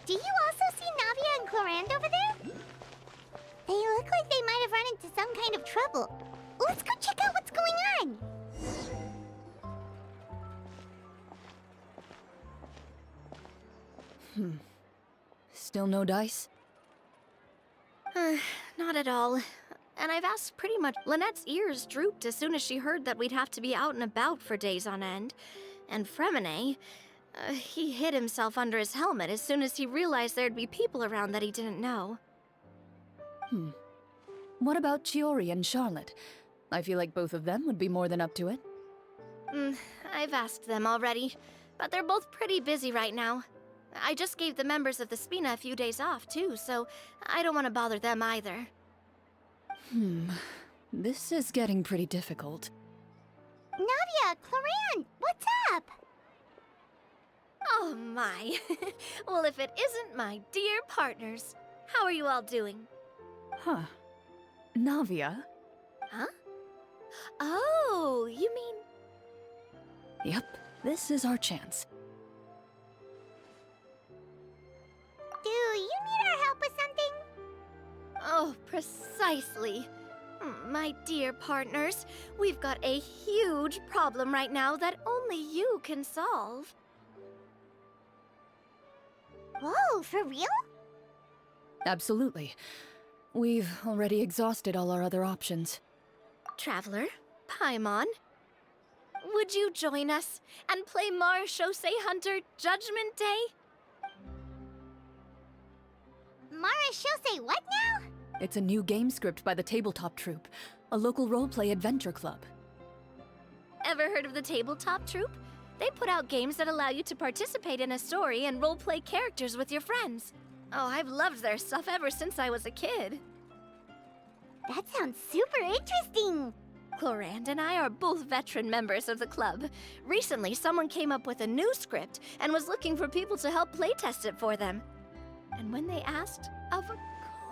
Do you also see Navia and Klorand over there? They look like they might have run into some kind of trouble. Let's go check out what's going on. Still no dice? Not at all. And I've asked pretty much. Lynette's ears drooped as soon as she heard that we'd have to be out and about for days on end. And Fremine, he hid himself under his helmet as soon as he realized there'd be people around that he didn't know. What about Chiori and Charlotte? I feel like both of them would be more than up to it. I've asked them already, but they're both pretty busy right now. I just gave the members of the Spina a few days off, too, so I don't want to bother them either. This is getting pretty difficult. Navia, Klorand, what's up? Oh my. Well, if it isn't my dear partners. How are you all doing? Huh. Navia? Huh? Oh, you mean... Yep, this is our chance. Do you need our help with something? Oh, precisely. My dear partners, we've got a huge problem right now that only you can solve. Whoa, for real? Absolutely. We've already exhausted all our other options. Traveler, Paimon, would you join us and play Marechaussee Hunter Judgment Day? Marechaussee what now? It's a new game script by the Tabletop Troupe, a local roleplay adventure club. Ever heard of the Tabletop Troupe? They put out games that allow you to participate in a story and roleplay characters with your friends. Oh, I've loved their stuff ever since I was a kid. That sounds super interesting. Klorand and I are both veteran members of the club. Recently, someone came up with a new script and was looking for people to help playtest it for them. And when they asked, of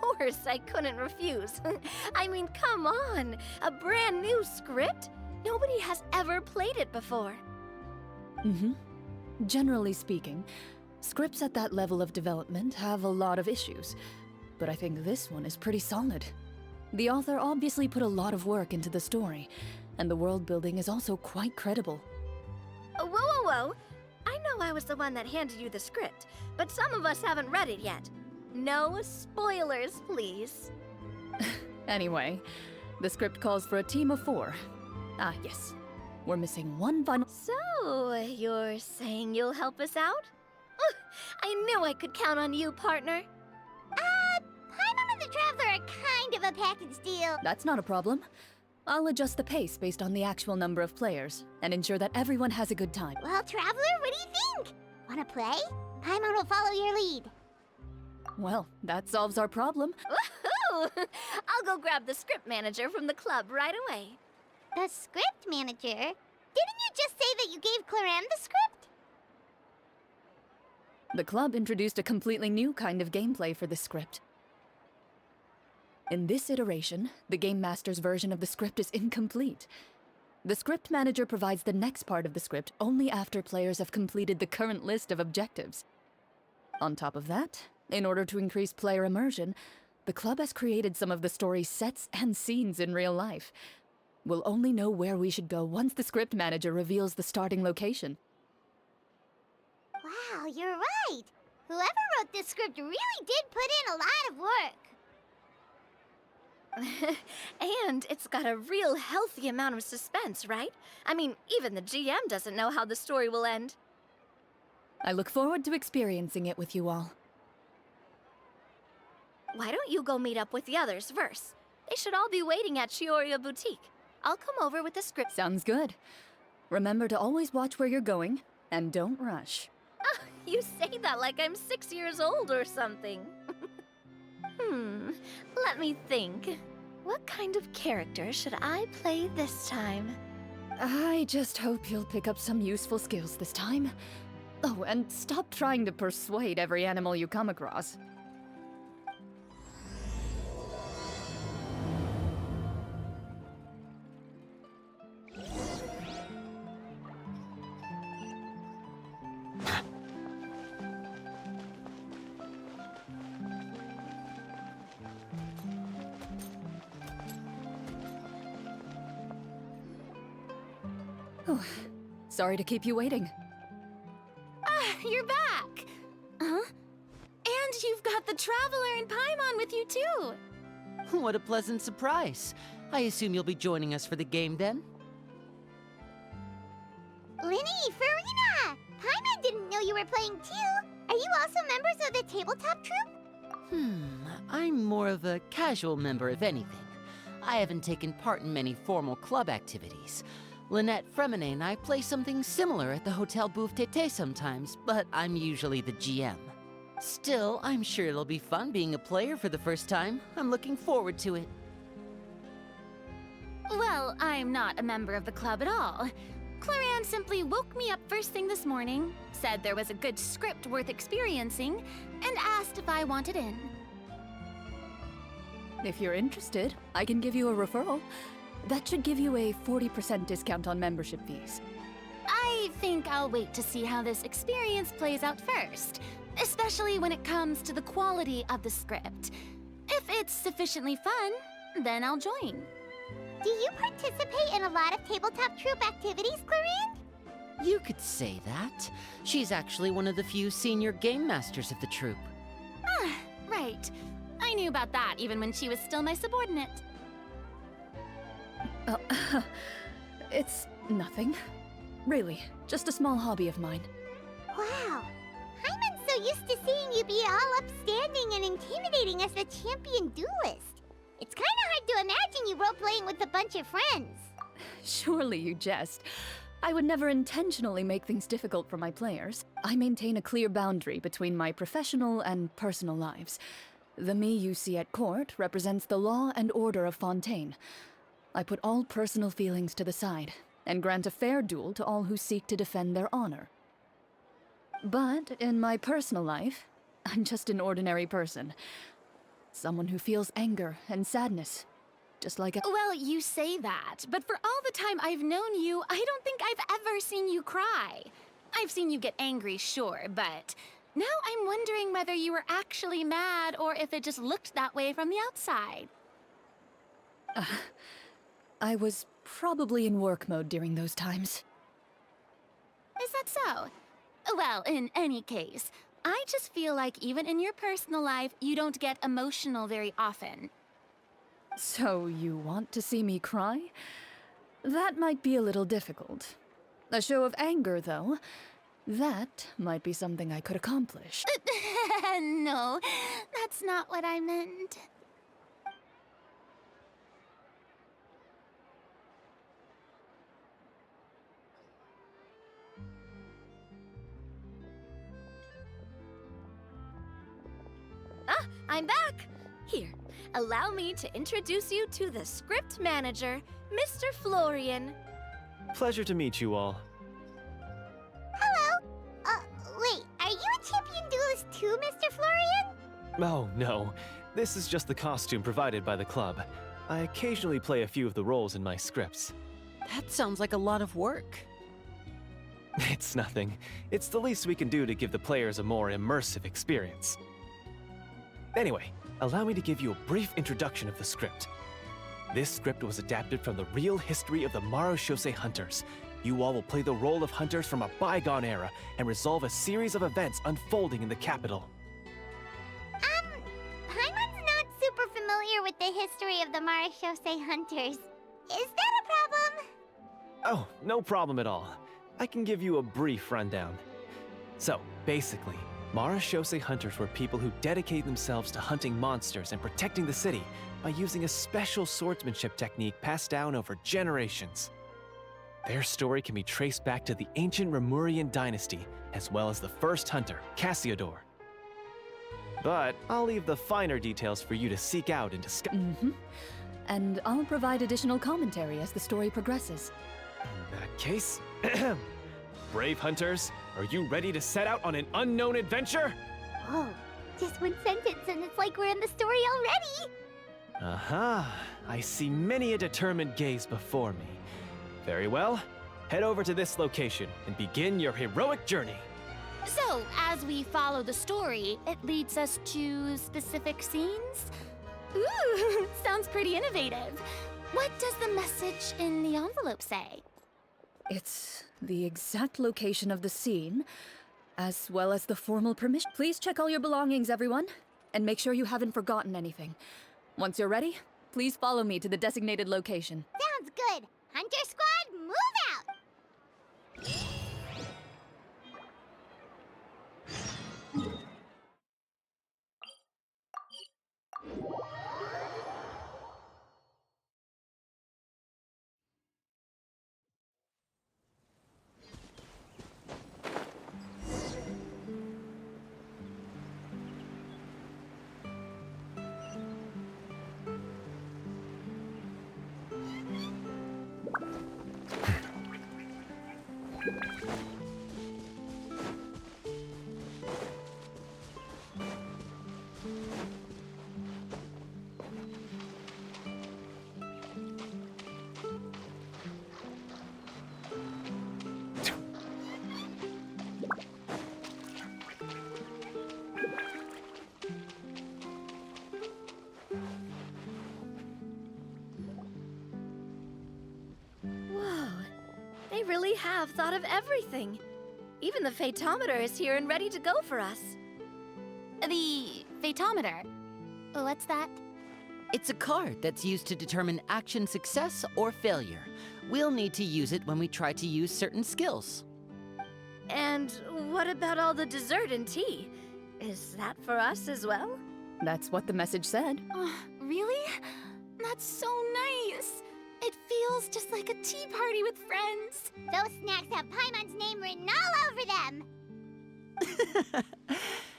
course I couldn't refuse. I mean, come on, a brand new script? Nobody has ever played it before. Generally speaking, scripts at that level of development have a lot of issues, but I think this one is pretty solid. The author obviously put a lot of work into the story, and the world building is also quite credible. Whoa, whoa, whoa! I know I was the one that handed you the script, but some of us haven't read it yet. No spoilers, please. Anyway, the script calls for a team of 4. Ah, yes. We're missing one final... So, you're saying you'll help us out? I knew I could count on you, partner. Paimon and the Traveler are kind of a package deal. That's not a problem. I'll adjust the pace based on the actual number of players, and ensure that everyone has a good time. Well, Traveler, what do you think? Wanna play? Paimon will follow your lead. Well, that solves our problem. Woohoo! I'll go grab the script manager from the club right away. The script manager? Didn't you just say that you gave Klorand the script? The club introduced a completely new kind of gameplay for this script. In this iteration, the Game Master's version of the script is incomplete. The script manager provides the next part of the script only after players have completed the current list of objectives. On top of that, in order to increase player immersion, the club has created some of the story's sets and scenes in real life. We'll only know where we should go once the script manager reveals the starting location. Wow, you're right. Whoever wrote this script really did put in a lot of work. And it's got a real healthy amount of suspense, right? I mean, even the GM doesn't know how the story will end. I look forward to experiencing it with you all. Why don't you go meet up with the others first? They should all be waiting at Chioria Boutique. I'll come over with the script. Sounds good. Remember to always watch where you're going, and don't rush. Oh, you say that like I'm 6 years old or something. Let me think. What kind of character should I play this time? I just hope you'll pick up some useful skills this time. Oh, and stop trying to persuade every animal you come across. Oh, sorry to keep you waiting. Ah, you're back! Huh? And you've got the Traveler and Paimon with you, too! What a pleasant surprise. I assume you'll be joining us for the game then? Linny, Farina! Paimon didn't know you were playing too. Are you also members of the tabletop troupe? I'm more of a casual member if anything. I haven't taken part in many formal club activities. Lynette, Fremine, and I play something similar at the Hotel v4.7 sometimes, but I'm usually the GM. Still, I'm sure it'll be fun being a player for the first time. I'm looking forward to it. Well, I'm not a member of the club at all. Cloran simply woke me up first thing this morning, said there was a good script worth experiencing, and asked if I wanted in. If you're interested, I can give you a referral. That should give you a 40% discount on membership fees. I think I'll wait to see how this experience plays out first, especially when it comes to the quality of the script. If it's sufficiently fun, then I'll join. Do you participate in a lot of tabletop troupe activities, Clorinde? You could say that. She's actually one of the few senior game masters of the troupe. Ah, right. I knew about that even when she was still my subordinate. It's nothing. Really, just a small hobby of mine. Wow. Hyman's so used to seeing you be all upstanding and intimidating as the champion duelist. It's kind of hard to imagine you role-playing with a bunch of friends. Surely you jest. I would never intentionally make things difficult for my players. I maintain a clear boundary between my professional and personal lives. The me you see at court represents the law and order of Fontaine. I put all personal feelings to the side and grant a fair duel to all who seek to defend their honor. But in my personal life, I'm just an ordinary person. Someone who feels anger and sadness, just like a— Well, you say that, but for all the time I've known you, I don't think I've ever seen you cry. I've seen you get angry, sure, but now I'm wondering whether you were actually mad or if it just looked that way from the outside. I was probably in work mode during those times. Is that so? Well, in any case, I just feel like even in your personal life, you don't get emotional very often. So you want to see me cry? That might be a little difficult. A show of anger, though, that might be something I could accomplish. No, that's not what I meant. Ah, I'm back! Here, allow me to introduce you to the script manager, Mr. Florian. Pleasure to meet you all. Hello? Wait, are you a champion duelist too, Mr. Florian? Oh, no. This is just the costume provided by the club. I occasionally play a few of the roles in my scripts. That sounds like a lot of work. It's nothing. It's the least we can do to give the players a more immersive experience. Anyway, allow me to give you a brief introduction of the script. This script was adapted from the real history of the Marashose hunters. You all will play the role of hunters from a bygone era and resolve a series of events unfolding in the capital. Paimon's not super familiar with the history of the Marashose hunters. Is that a problem? Oh, no problem at all. I can give you a brief rundown. So, basically, Marashose hunters were people who dedicate themselves to hunting monsters and protecting the city by using a special swordsmanship technique passed down over generations. Their story can be traced back to the ancient Remurian dynasty, as well as the first hunter, Cassiodor. But I'll leave the finer details for you to seek out and discuss. And I'll provide additional commentary as the story progresses. In that case, brave hunters, are you ready to set out on an unknown adventure? Whoa, just one sentence and it's like we're in the story already! Aha, I see many a determined gaze before me. Very well, head over to this location and begin your heroic journey. So, as we follow the story, it leads us to specific scenes? Ooh, sounds pretty innovative. What does the message in the envelope say? It's the exact location of the scene, as well as the formal permission. Please check all your belongings, everyone, and make sure you haven't forgotten anything. Once you're ready, please follow me to the designated location. Sounds good. Hunter Squad, move out! They really have thought of everything. Even the Fatometer is here and ready to go for us. The Fatometer? What's that? It's a card that's used to determine action success or failure. We'll need to use it when we try to use certain skills. And what about all the dessert and tea? Is that for us as well? That's what the message said. Really? That's so nice. It feels just like a tea party with friends. Those snacks have Paimon's name written all over them.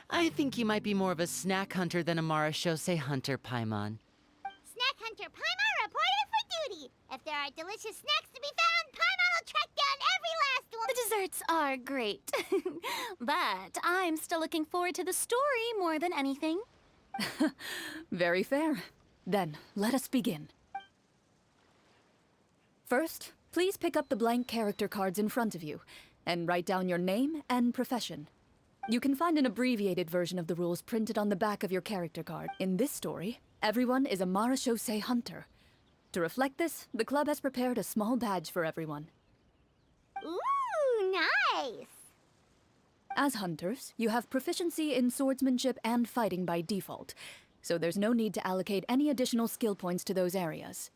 I think you might be more of a snack hunter than a Marashose hunter, Paimon. Snack Hunter Paimon reported for duty. If there are delicious snacks to be found, Paimon will track down every last one. The desserts are great. But I'm still looking forward to the story more than anything. Very fair. Then, let us begin. First, please pick up the blank character cards in front of you, and write down your name and profession. You can find an abbreviated version of the rules printed on the back of your character card. In this story, everyone is a Marashose hunter. To reflect this, the club has prepared a small badge for everyone. Ooh, nice. As hunters, you have proficiency in swordsmanship and fighting by default, so there's no need to allocate any additional skill points to those areas.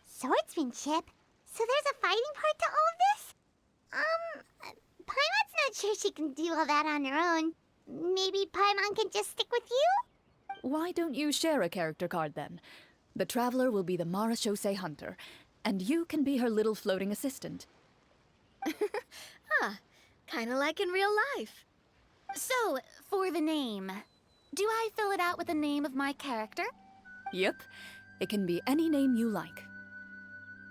Swordsmanship? So there's a fighting part to all of this? Paimon's not sure she can do all that on her own. Maybe Paimon can just stick with you? Why don't you share a character card then? The Traveler will be the Marashose hunter, and you can be her little floating assistant. Kinda like in real life. So, for the name, do I fill it out with the name of my character? Yep, it can be any name you like.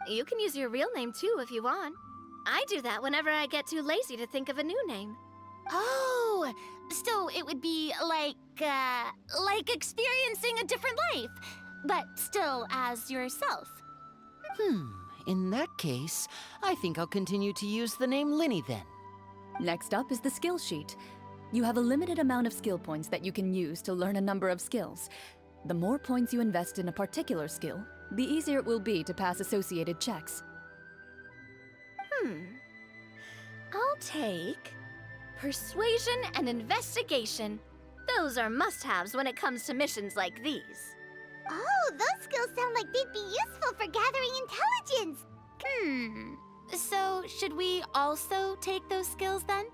You can use your real name too if you want. I do that whenever I get too lazy to think of a new name. Oh, so it would be like experiencing a different life, but still as yourself. In that case, I think I'll continue to use the name Linny then. Next up is the skill sheet. You have a limited amount of skill points that you can use to learn a number of skills. The more points you invest in a particular skill, the easier it will be to pass associated checks. I'll take persuasion and investigation. Those are must-haves when it comes to missions like these. Oh, those skills sound like they'd be useful for gathering intelligence. So, should we also take those skills then?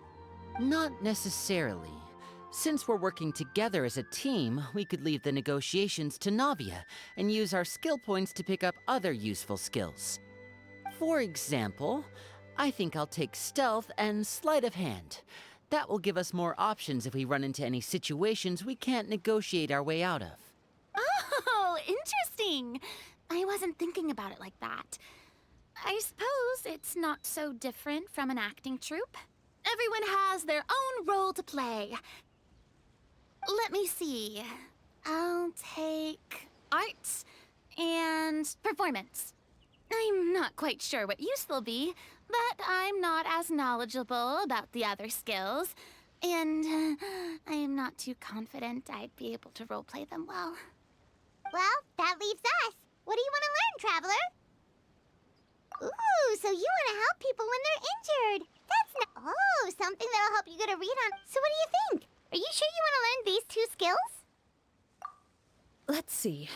Not necessarily. Since we're working together as a team, we could leave the negotiations to Navia and use our skill points to pick up other useful skills. For example, I think I'll take stealth and sleight of hand. That will give us more options if we run into any situations we can't negotiate our way out of. Oh, interesting. I wasn't thinking about it like that. I suppose it's not so different from an acting troupe. Everyone has their own role to play. Let me see. I'll take arts and performance. I'm not quite sure what use they'll be, but I'm not as knowledgeable about the other skills, and I am not too confident I'd be able to roleplay them well. Well, that leaves us. What do you want to learn, Traveler? Ooh, so you want to help people when they're injured. Oh, something that'll help you get a read on. So what do you think? Are you sure you want to learn these 2 skills? Let's see.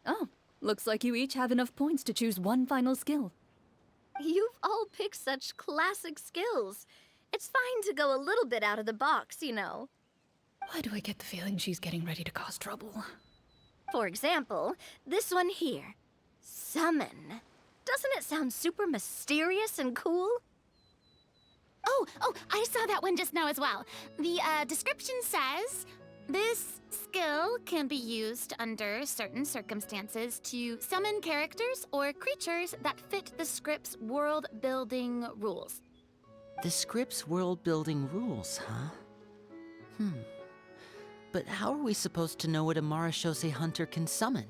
Oh, looks like you each have enough points to choose one final skill. You've all picked such classic skills. It's fine to go a little bit out of the box, you know. Why do I get the feeling she's getting ready to cause trouble? For example, this one here. Summon. Doesn't it sound super mysterious and cool? Oh, I saw that one just now as well. The description says, this skill can be used under certain circumstances to summon characters or creatures that fit the script's world-building rules. The script's world-building rules, huh? But how are we supposed to know what a Marashose hunter can summon?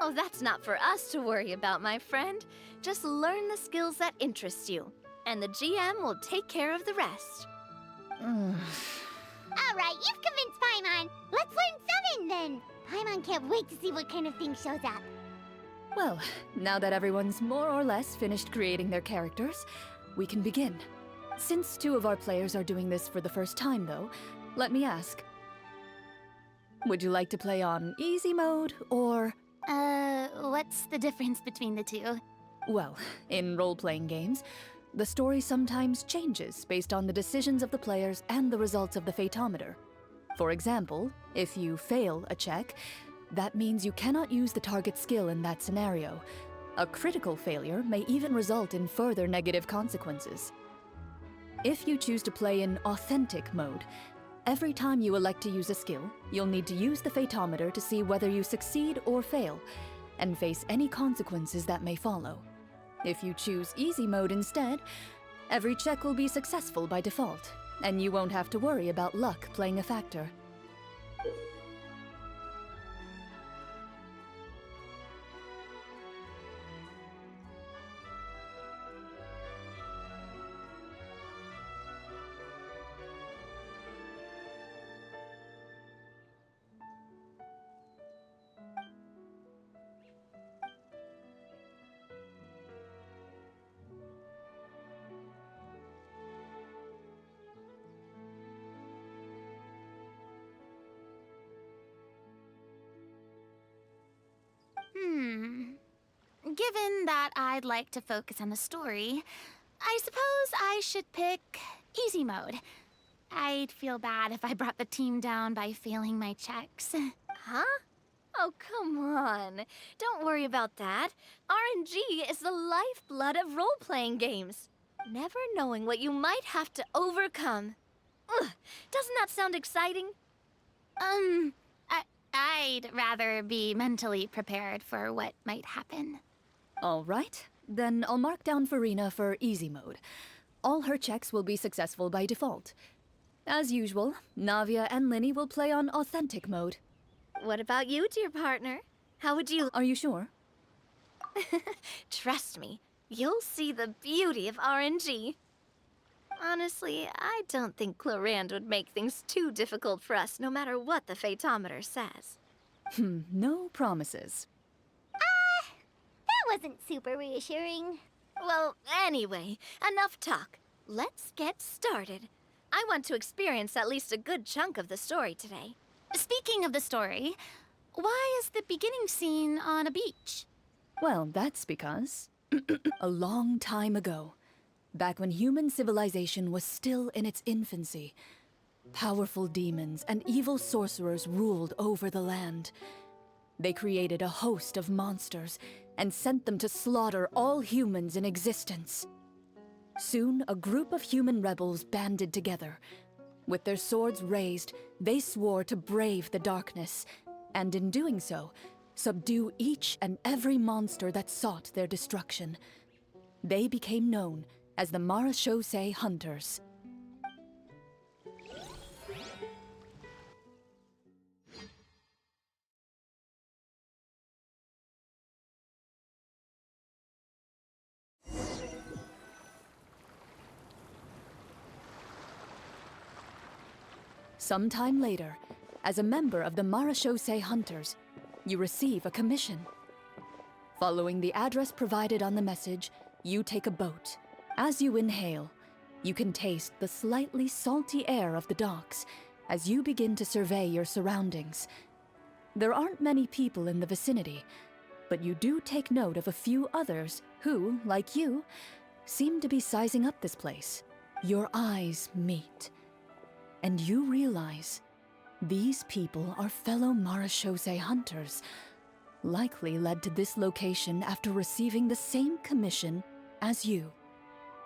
Oh, that's not for us to worry about, my friend. Just learn the skills that interest you, and the GM will take care of the rest. All right, you've convinced Paimon. Let's learn summon then. Paimon can't wait to see what kind of thing shows up. Well, now that everyone's more or less finished creating their characters, we can begin. Since 2 of our players are doing this for the first time, though, let me ask. Would you like to play on easy mode, or... What's the difference between the 2? Well, in role-playing games, the story sometimes changes based on the decisions of the players and the results of the Fatometer. For example, if you fail a check, that means you cannot use the target skill in that scenario. A critical failure may even result in further negative consequences. If you choose to play in authentic mode, every time you elect to use a skill, you'll need to use the Fatometer to see whether you succeed or fail, and face any consequences that may follow. If you choose easy mode instead, every check will be successful by default, and you won't have to worry about luck playing a factor. Given that I'd like to focus on the story, I suppose I should pick easy mode. I'd feel bad if I brought the team down by failing my checks. Huh? Oh, come on. Don't worry about that. RNG is the lifeblood of role-playing games. Never knowing what you might have to overcome. Ugh, doesn't that sound exciting? I'd rather be mentally prepared for what might happen. All right, then I'll mark down Farina for easy mode. All her checks will be successful by default. As usual, Navia and Linny will play on authentic mode. What about you, dear partner? How would you... Are you sure? Trust me, you'll see the beauty of RNG. Honestly, I don't think Klorand would make things too difficult for us, no matter what the Fatometer says. No promises. That wasn't super reassuring. Well, anyway, enough talk. Let's get started. I want to experience at least a good chunk of the story today. Speaking of the story, why is the beginning scene on a beach? Well, that's because a long time ago, back when human civilization was still in its infancy, powerful demons and evil sorcerers ruled over the land. They created a host of monsters and sent them to slaughter all humans in existence. Soon, a group of human rebels banded together. With their swords raised, they swore to brave the darkness, and in doing so, subdue each and every monster that sought their destruction. They became known as the Marashose Hunters. Sometime later, as a member of the Marashose Hunters, you receive a commission. Following the address provided on the message, you take a boat. As you inhale, you can taste the slightly salty air of the docks as you begin to survey your surroundings. There aren't many people in the vicinity, but you do take note of a few others who, like you, seem to be sizing up this place. Your eyes meet, and you realize these people are fellow marechaussee hunters, likely led to this location after receiving the same commission as you.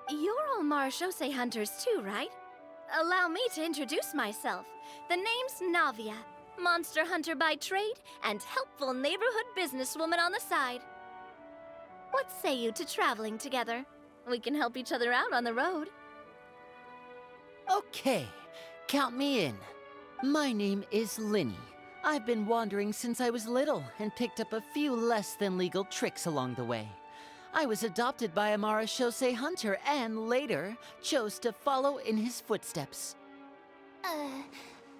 You're all marechaussee hunters too, right? Allow me to introduce myself. The name's Navia, monster hunter by trade and helpful neighborhood businesswoman on the side. What say you to traveling together? We can help each other out on the road. Okay, count me in. My name is Linny. I've been wandering since I was little and picked up a few less than legal tricks along the way. I was adopted by a marechaussee hunter and later chose to follow in his footsteps.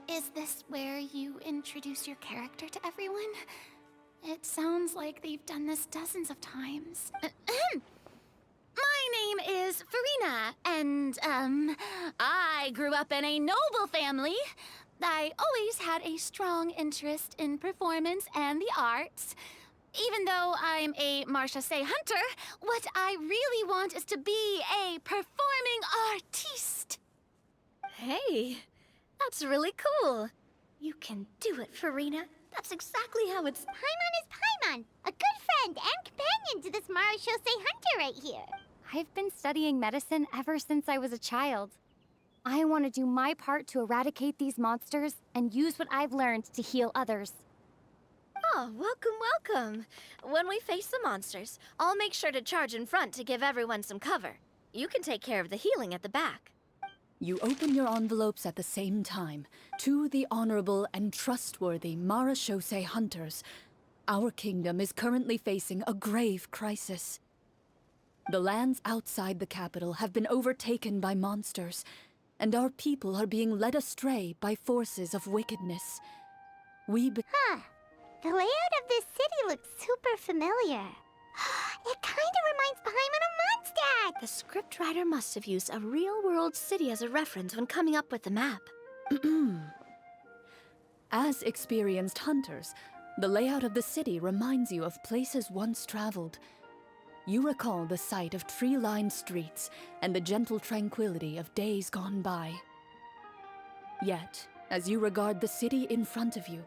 Is this where you introduce your character to everyone? It sounds like they've done this dozens of times. My name is Farina, and, I grew up in a noble family. I always had a strong interest in performance and the arts. Even though I'm a marechaussee hunter, what I really want is to be a performing artiste. Hey, that's really cool. You can do it, Farina. That's exactly how it's... Paimon is Paimon, a good friend and companion to this marechaussee hunter right here. I've been studying medicine ever since I was a child. I want to do my part to eradicate these monsters and use what I've learned to heal others. Oh, welcome. When we face the monsters, I'll make sure to charge in front to give everyone some cover. You can take care of the healing at the back. You open your envelopes at the same time. To the honorable and trustworthy marechaussee hunters, our kingdom is currently facing a grave crisis. The lands outside the capital have been overtaken by monsters, and our people are being led astray by forces of wickedness. The layout of this city looks super familiar. It kinda reminds Paimon of Mondstadt! The scriptwriter must have used a real-world city as a reference when coming up with the map. As experienced hunters, the layout of the city reminds you of places once traveled. You recall the sight of tree-lined streets and the gentle tranquility of days gone by. Yet, as you regard the city in front of you,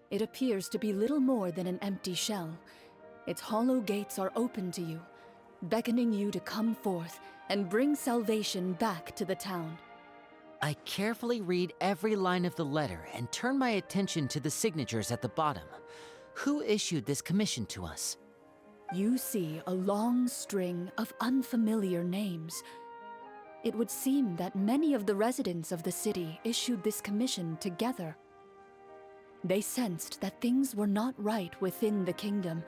it appears to be little more than an empty shell. Its hollow gates are open to you, beckoning you to come forth and bring salvation back to the town. I carefully read every line of the letter and turn my attention to the signatures at the bottom. Who issued this commission to us? You see a long string of unfamiliar names. It would seem that many of the residents of the city issued this commission together. They sensed that things were not right within the kingdom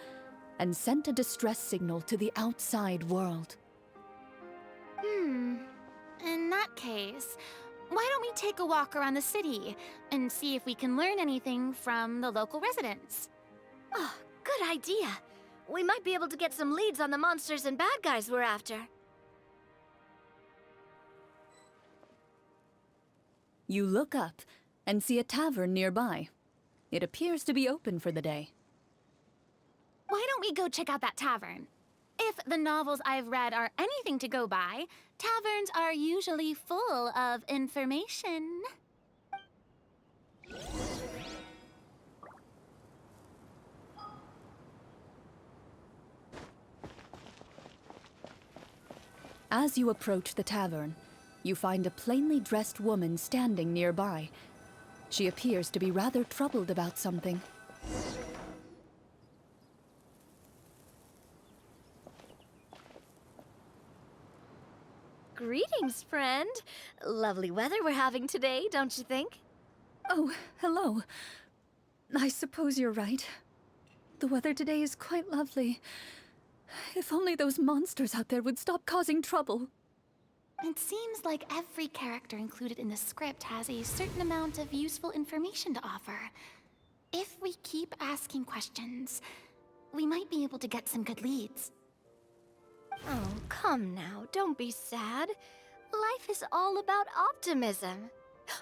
and sent a distress signal to the outside world. In that case, why don't we take a walk around the city and see if we can learn anything from the local residents? Oh, good idea. We might be able to get some leads on the monsters and bad guys we're after. You look up and see a tavern nearby. It appears to be open for the day. Why don't we go check out that tavern? If the novels I've read are anything to go by, taverns are usually full of information. As you approach the tavern, you find a plainly dressed woman standing nearby. She appears to be rather troubled about something. Greetings, friend. Lovely weather we're having today, don't you think? Oh, hello. I suppose you're right. The weather today is quite lovely. If only those monsters out there would stop causing trouble. It seems like every character included in the script has a certain amount of useful information to offer. If we keep asking questions, we might be able to get some good leads. Oh, come now, don't be sad. Life is all about optimism.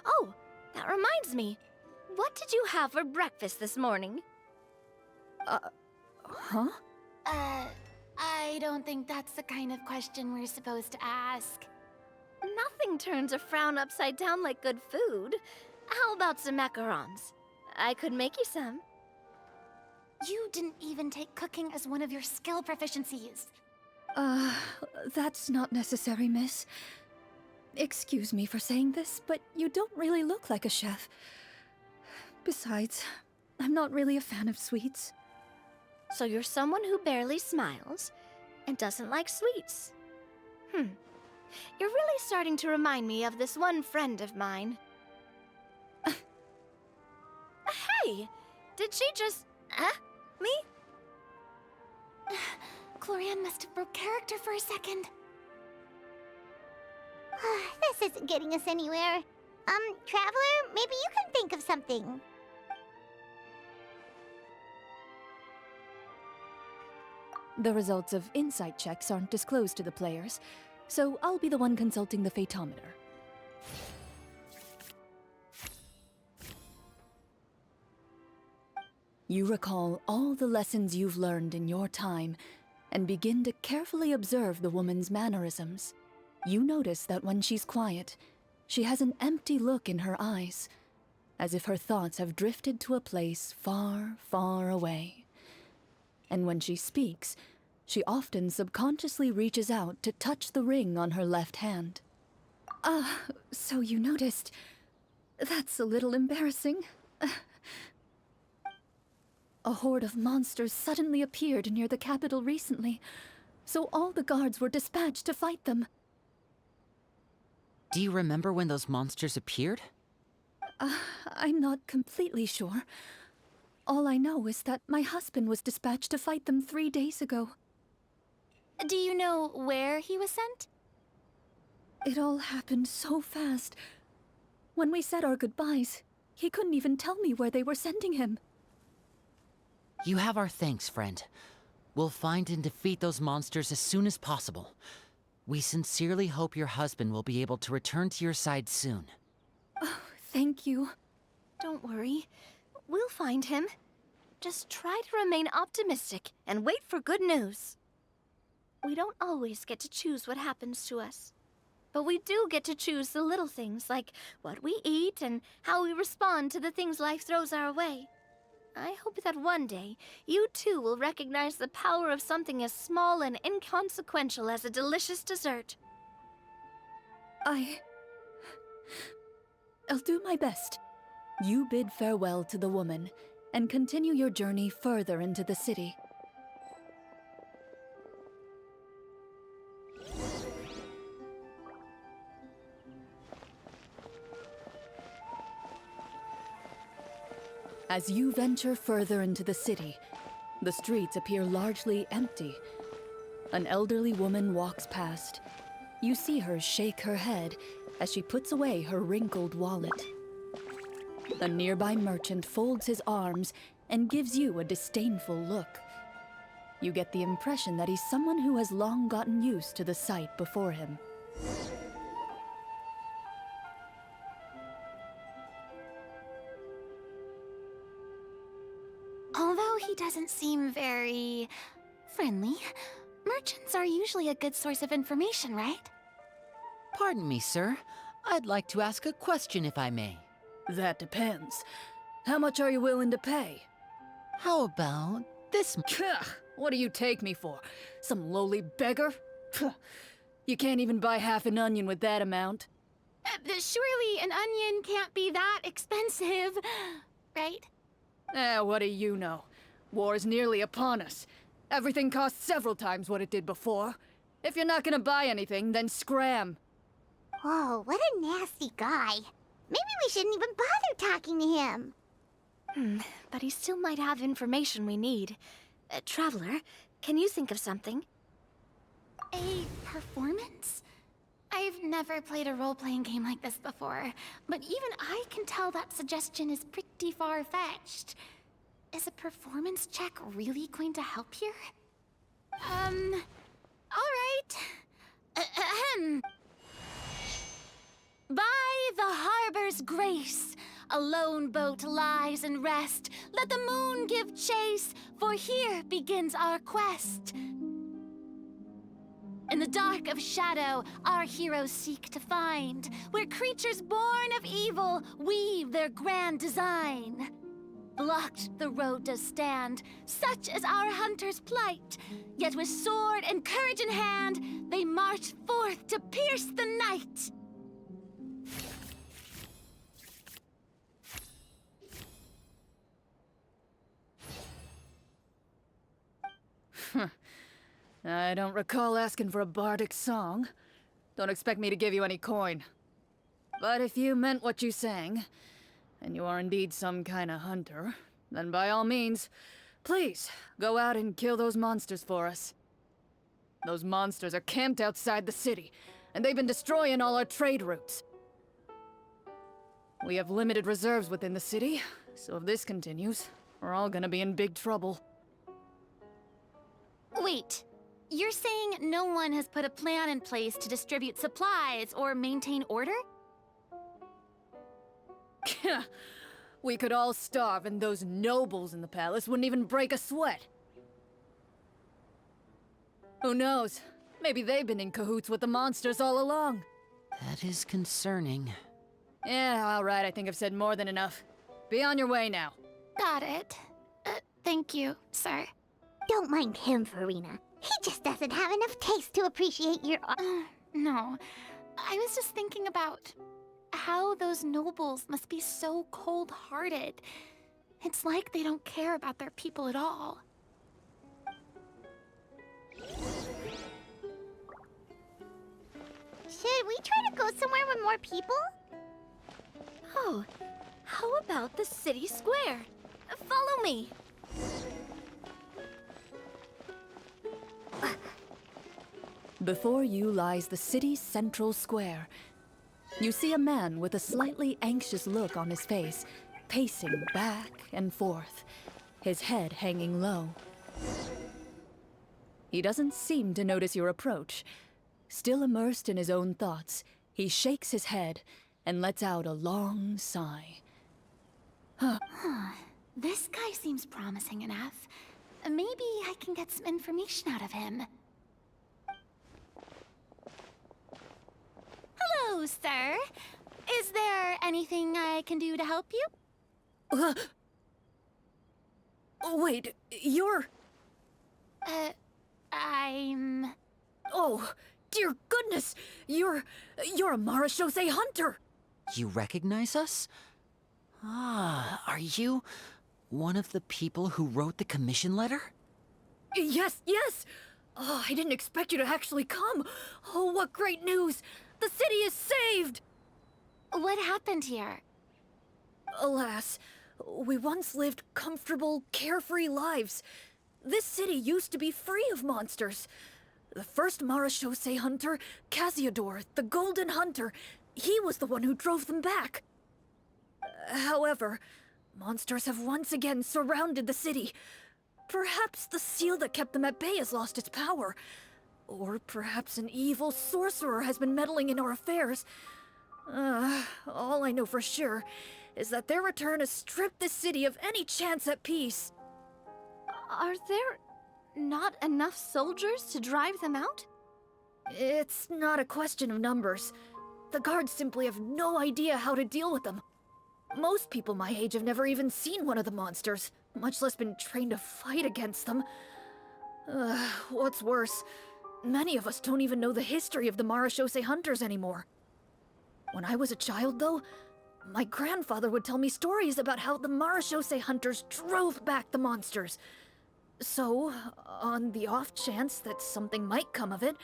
Oh, that reminds me. What did you have for breakfast this morning? Huh? I don't think that's the kind of question we're supposed to ask. Nothing turns a frown upside down like good food. How about some macarons? I could make you some. You didn't even take cooking as one of your skill proficiencies. That's not necessary, miss. Excuse me for saying this, but you don't really look like a chef. Besides, I'm not really a fan of sweets. So you're someone who barely smiles and doesn't like sweets. You're really starting to remind me of this one friend of mine. Hey! Did she just... me? Clorian must have broke character for a second. This isn't getting us anywhere. Traveler, maybe you can think of something. The results of insight checks aren't disclosed to the players, so I'll be the one consulting the fatometer. You recall all the lessons you've learned in your time and begin to carefully observe the woman's mannerisms. You notice that when she's quiet, she has an empty look in her eyes, as if her thoughts have drifted to a place far, far away. And when she speaks, she often subconsciously reaches out to touch the ring on her left hand. So you noticed. That's a little embarrassing. A horde of monsters suddenly appeared near the capital recently, so all the guards were dispatched to fight them. Do you remember when those monsters appeared? I'm not completely sure. All I know is that my husband was dispatched to fight them 3 days ago. Do you know where he was sent? It all happened so fast. When we said our goodbyes, he couldn't even tell me where they were sending him. You have our thanks, friend. We'll find and defeat those monsters as soon as possible. We sincerely hope your husband will be able to return to your side soon. Oh, thank you. Don't worry. We'll find him. Just try to remain optimistic and wait for good news. We don't always get to choose what happens to us. But we do get to choose the little things, like what we eat and how we respond to the things life throws our way. I hope that one day, you too will recognize the power of something as small and inconsequential as a delicious dessert. I'll do my best. You bid farewell to the woman, and continue your journey further into the city. As you venture further into the city, the streets appear largely empty. An elderly woman walks past. You see her shake her head as she puts away her wrinkled wallet. A nearby merchant folds his arms and gives you a disdainful look. You get the impression that he's someone who has long gotten used to the sight before him. Although he doesn't seem very friendly, merchants are usually a good source of information, right? Pardon me, sir. I'd like to ask a question if I may. That depends. How much are you willing to pay? How about this? What do you take me for? Some lowly beggar? You can't even buy half an onion with that amount. Surely an onion can't be that expensive, right? What do you know? War's nearly upon us. Everything costs several times what it did before. If you're not gonna buy anything, then scram. Whoa, what a nasty guy. Maybe we shouldn't even bother talking to him. But he still might have information we need. Traveler, can you think of something? A performance? I've never played a role-playing game like this before, but even I can tell that suggestion is pretty far-fetched. is a performance check really going to help here? Alright. Ahem. By the harbor's grace, a lone boat lies in rest. Let the moon give chase, for here begins our quest. In the dark of shadow, our heroes seek to find where creatures born of evil weave their grand design. Blocked the road does stand, such is our hunter's plight. Yet with sword and courage in hand, they march forth to pierce the night. I don't recall asking for a bardic song. Don't expect me to give you any coin. But if you meant what you sang, and you are indeed some kind of hunter, then by all means, please, go out and kill those monsters for us. Those monsters are camped outside the city, and they've been destroying all our trade routes. We have limited reserves within the city, so if this continues, we're all gonna be in big trouble. Wait, you're saying no one has put a plan in place to distribute supplies or maintain order? We could all starve and those nobles in the palace wouldn't even break a sweat. Who knows? Maybe they've been in cahoots with the monsters all along. That is concerning. Yeah, all right, I think I've said more than enough. Be on your way now. Got it. Thank you, sir. Don't mind him, Farina. He just doesn't have enough taste to appreciate your art. No, I was just thinking about how those nobles must be so cold-hearted. It's like they don't care about their people at all. Should we try to go somewhere with more people? Oh, how about the city square? Follow me. Before you lies the city's central square. You see a man with a slightly anxious look on his face, pacing back and forth, his head hanging low. He doesn't seem to notice your approach. Still immersed in his own thoughts, he shakes his head and lets out a long sigh. This guy seems promising enough. Maybe I can get some information out of him. Hello, sir. Is there anything I can do to help you? Wait, you're... I'm... Oh, dear goodness! You're a Marashose hunter! You recognize us? Ah, are you one of the people who wrote the commission letter? Yes, yes! Oh, I didn't expect you to actually come! Oh, what great news! The city is saved! What happened here? Alas, we once lived comfortable, carefree lives. This city used to be free of monsters. The first Marashose hunter, Casiodor, the Golden Hunter, he was the one who drove them back. However, monsters have once again surrounded the city. Perhaps the seal that kept them at bay has lost its power. Or perhaps an evil sorcerer has been meddling in our affairs. All I know for sure is that their return has stripped the city of any chance at peace. Are there not enough soldiers to drive them out? It's not a question of numbers. The guards simply have no idea how to deal with them. Most people my age have never even seen one of the monsters, much less been trained to fight against them. What's worse, many of us don't even know the history of the Marashose hunters anymore. When I was a child, though, my grandfather would tell me stories about how the Marashose hunters drove back the monsters. So, on the off chance that something might come of it,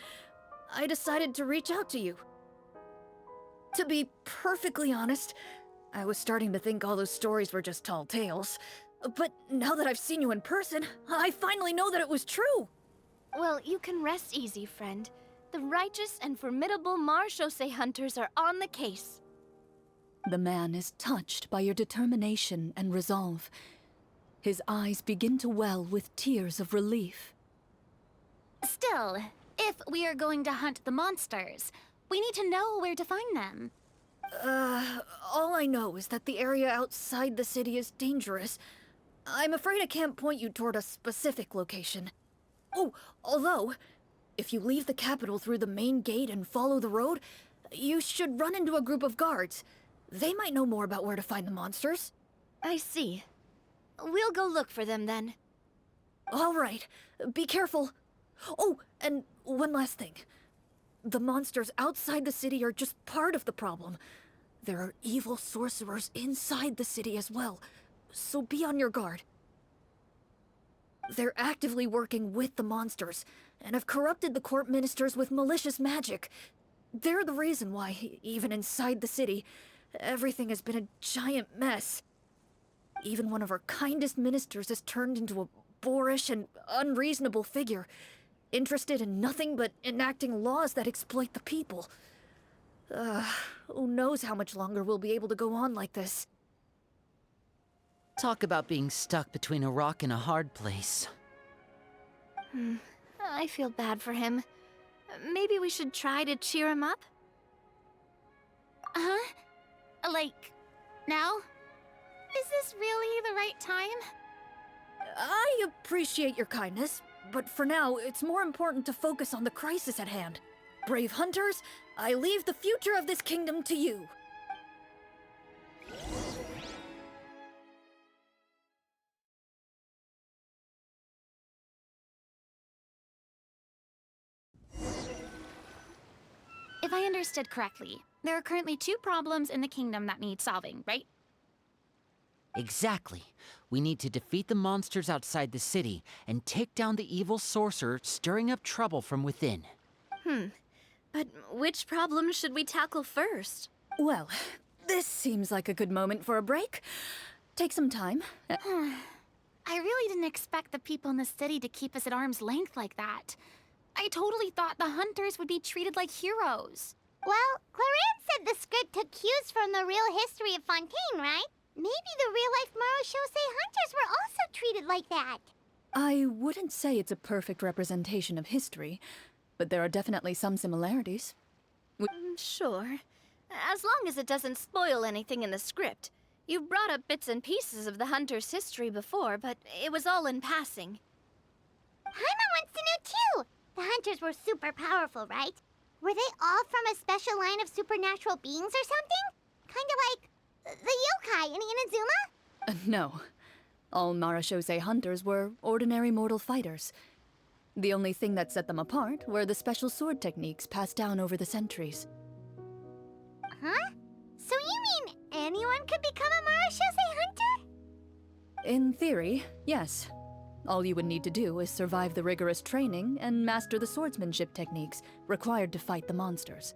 I decided to reach out to you. To be perfectly honest, I was starting to think all those stories were just tall tales. But now that I've seen you in person, I finally know that it was true! Well, you can rest easy, friend. The righteous and formidable Marashose hunters are on the case. The man is touched by your determination and resolve. His eyes begin to well with tears of relief. Still, if we are going to hunt the monsters, we need to know where to find them. All I know is that the area outside the city is dangerous. I'm afraid I can't point you toward a specific location. Oh, although, if you leave the capital through the main gate and follow the road, you should run into a group of guards. They might know more about where to find the monsters. I see. We'll go look for them then. All right, be careful. Oh, and one last thing. The monsters outside the city are just part of the problem. There are evil sorcerers inside the city as well, so be on your guard. They're actively working with the monsters, and have corrupted the court ministers with malicious magic. They're the reason why, even inside the city, everything has been a giant mess. Even one of our kindest ministers has turned into a boorish and unreasonable figure, interested in nothing but enacting laws that exploit the people. Who knows how much longer we'll be able to go on like this. Talk about being stuck between a rock and a hard place. I feel bad for him. Maybe we should try to cheer him up? Huh? Like, now? Is this really the right time? I appreciate your kindness, but for now, it's more important to focus on the crisis at hand. Brave hunters, I leave the future of this kingdom to you. If I understood correctly, there are currently 2 problems in the kingdom that need solving, right? Exactly. We need to defeat the monsters outside the city and take down the evil sorcerer stirring up trouble from within. But which problem should we tackle first? Well, this seems like a good moment for a break. Take some time. I really didn't expect the people in the city to keep us at arm's length like that. I totally thought the hunters would be treated like heroes. Well, Klorinde said the script took cues from the real history of Fontaine, right? Maybe the real-life Marashosei hunters were also treated like that. I wouldn't say it's a perfect representation of history, but there are definitely some similarities. Sure. As long as it doesn't spoil anything in the script. You brought up bits and pieces of the hunter's history before, but it was all in passing. Haima wants to know too! The hunters were super powerful, right? Were they all from a special line of supernatural beings or something? Kinda like the yokai in Inazuma? No. All Marashosei hunters were ordinary mortal fighters. The only thing that set them apart were the special sword techniques passed down over the centuries. Huh? So you mean anyone could become a Marashosei hunter? In theory, yes. All you would need to do is survive the rigorous training and master the swordsmanship techniques required to fight the monsters.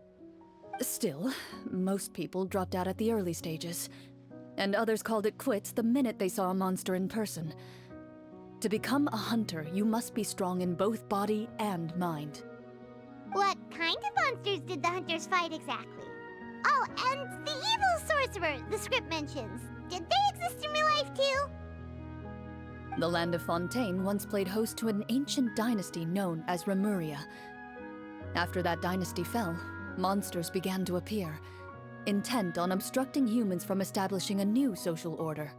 Still, most people dropped out at the early stages, and others called it quits the minute they saw a monster in person. To become a hunter, you must be strong in both body and mind. What kind of monsters did the hunters fight exactly? Oh, and the evil sorcerer the script mentions. Did they exist in real life too? The land of Fontaine once played host to an ancient dynasty known as Remuria. After that dynasty fell, monsters began to appear, intent on obstructing humans from establishing a new social order.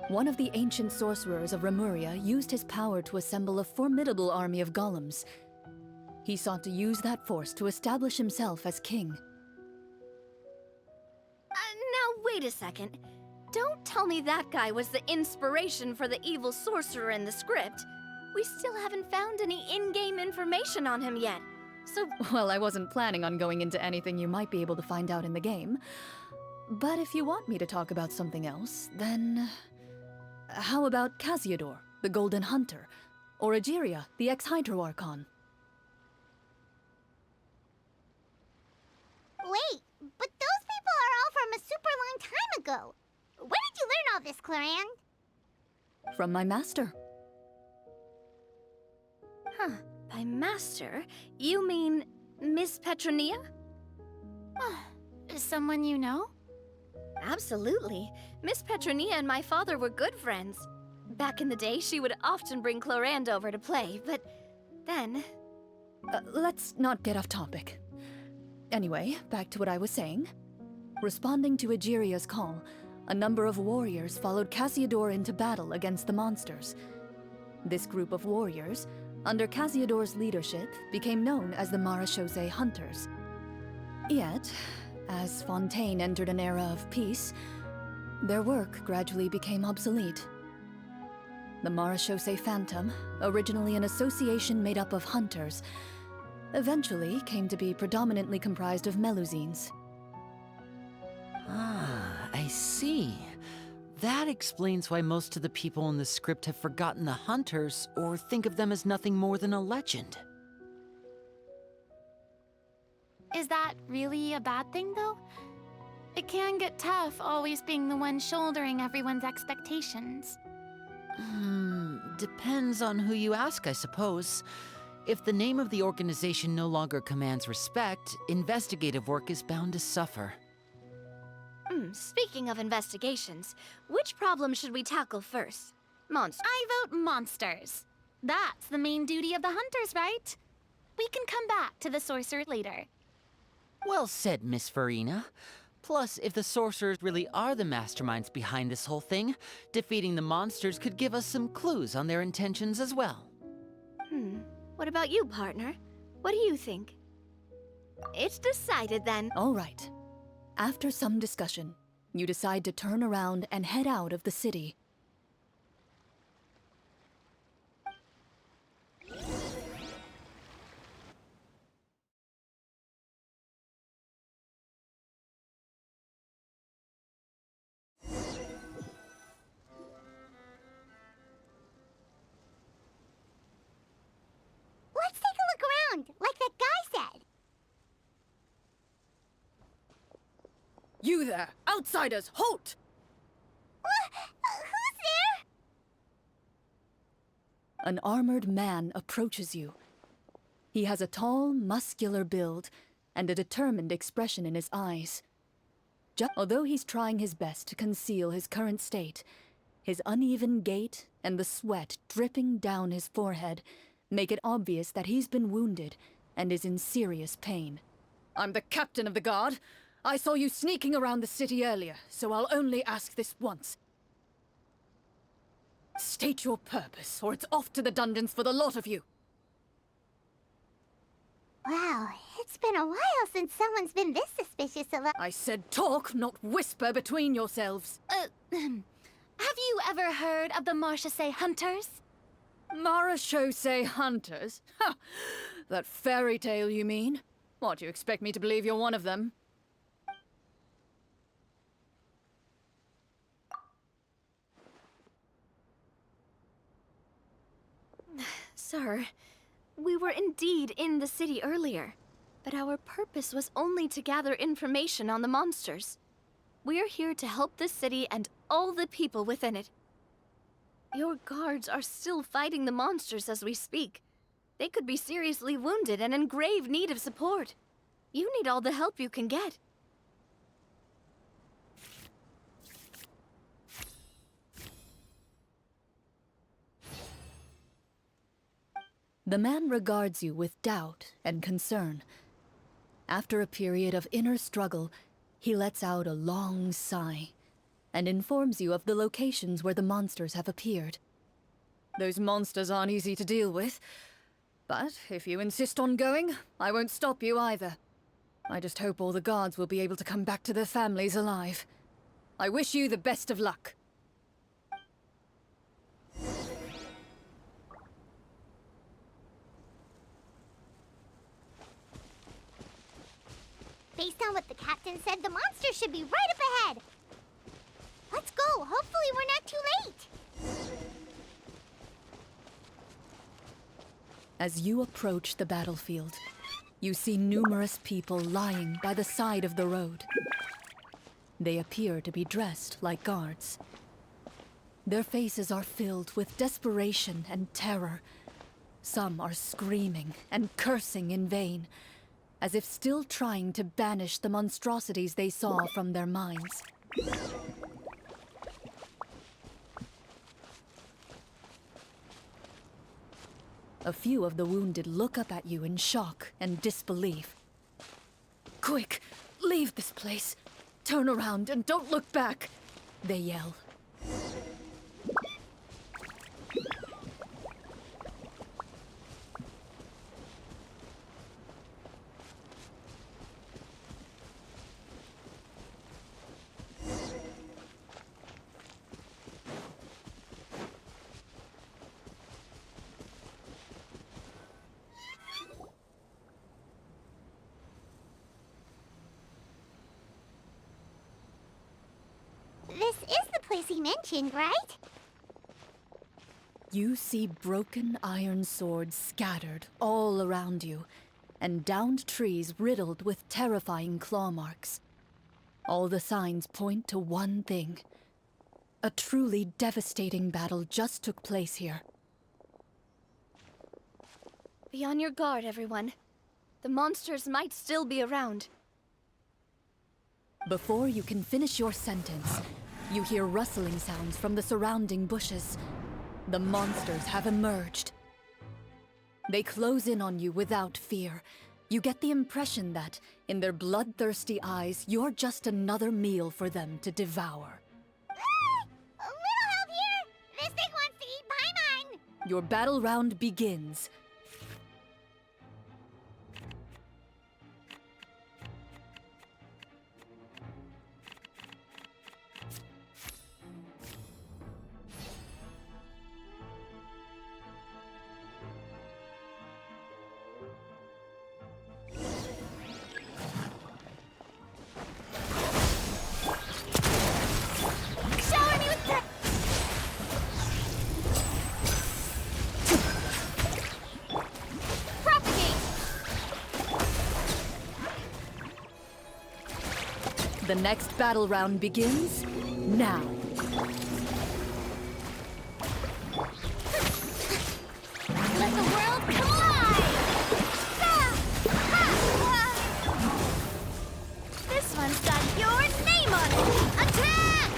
One of the ancient sorcerers of Remuria used his power to assemble a formidable army of golems. He sought to use that force to establish himself as king. Now wait a second. Don't tell me that guy was the inspiration for the evil sorcerer in the script. We still haven't found any in-game information on him yet. So, Well, I wasn't planning on going into anything you might be able to find out in the game. But if you want me to talk about something else, then... How about Casiodor, the Golden Hunter? Or Egeria, the ex-Hydro Archon? Wait, but those people are all from a super long time ago. Where did you learn all this, Klorinde? From my master. by master, you mean Miss Petronia? Someone you know? Absolutely. Miss Petronia and my father were good friends. Back in the day, she would often bring Kloranda over to play, but then... Let's not get off topic. Anyway, back to what I was saying. Responding to Egeria's call, a number of warriors followed Cassiodor into battle against the monsters. This group of warriors, under Cassiodor's leadership, became known as the Marechaussee Hunters. Yet, as Fontaine entered an era of peace, their work gradually became obsolete. The Marechaussee Phantom, originally an association made up of hunters, eventually came to be predominantly comprised of Melusines. Ah, I see. That explains why most of the people in the script have forgotten the hunters or think of them as nothing more than a legend. Is that really a bad thing, though? It can get tough always being the one shouldering everyone's expectations. Depends on who you ask, I suppose. If the name of the organization no longer commands respect, investigative work is bound to suffer. Speaking of investigations, which problem should we tackle first? Monsters. I vote monsters. That's the main duty of the hunters, right? We can come back to the sorcerer later. Well said, Miss Farina. Plus, if the sorcerers really are the masterminds behind this whole thing, defeating the monsters could give us some clues on their intentions as well. What about you, partner? What do you think? It's decided then. All right. After some discussion, you decide to turn around and head out of the city. Let's take a look around, like that guy said. You there! Outsiders, halt! Who's there? An armored man approaches you. He has a tall, muscular build and a determined expression in his eyes. Although he's trying his best to conceal his current state, his uneven gait and the sweat dripping down his forehead make it obvious that he's been wounded and is in serious pain. I'm the captain of the guard. I saw you sneaking around the city earlier, so I'll only ask this once. State your purpose, or it's off to the dungeons for the lot of you. Wow, it's been a while since someone's been this suspicious of us. I said talk, not whisper between yourselves. Have you ever heard of the Marechaussee Hunters? Marechaussee Hunters? Ha! That fairy tale, you mean? What, you expect me to believe you're one of them? Sir, we were indeed in the city earlier, but our purpose was only to gather information on the monsters. We're here to help the city and all the people within it. Your guards are still fighting the monsters as we speak. They could be seriously wounded and in grave need of support. You need all the help you can get. The man regards you with doubt and concern. After a period of inner struggle, he lets out a long sigh and informs you of the locations where the monsters have appeared. Those monsters aren't easy to deal with, but if you insist on going, I won't stop you either. I just hope all the guards will be able to come back to their families alive. I wish you the best of luck. Based on what the captain said, the monster should be right up ahead. Let's go. Hopefully we're not too late. As you approach the battlefield, you see numerous people lying by the side of the road. They appear to be dressed like guards. Their faces are filled with desperation and terror. Some are screaming and cursing in vain, as if still trying to banish the monstrosities they saw from their minds. A few of the wounded look up at you in shock and disbelief. Quick, leave this place. Turn around and don't look back, they yell. This is the place he mentioned, right? You see broken iron swords scattered all around you, and downed trees riddled with terrifying claw marks. All the signs point to one thing. A truly devastating battle just took place here. Be on your guard, everyone. The monsters might still be around. Before you can finish your sentence, you hear rustling sounds from the surrounding bushes. The monsters have emerged. They close in on you without fear. You get the impression that, in their bloodthirsty eyes, you're just another meal for them to devour. A little help here! This thing wants to eat Paimon! Your battle round begins. Shower me with propagate! The next battle round begins now. Let the world collide! This one's got your name on it! Attack!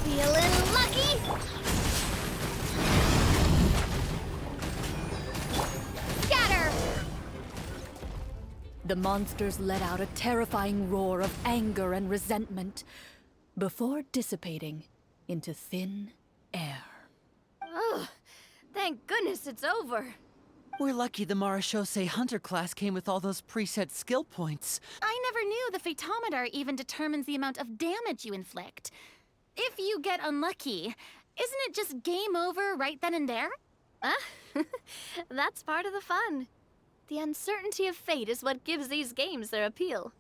Feeling lucky? Scatter! The monsters let out a terrifying roar of anger and resentment before dissipating into thin air. Ugh, thank goodness it's over. We're lucky the Marashose Hunter class came with all those preset skill points. I never knew the photometer even determines the amount of damage you inflict. If you get unlucky, isn't it just game over right then and there? That's part of the fun. The uncertainty of fate is what gives these games their appeal.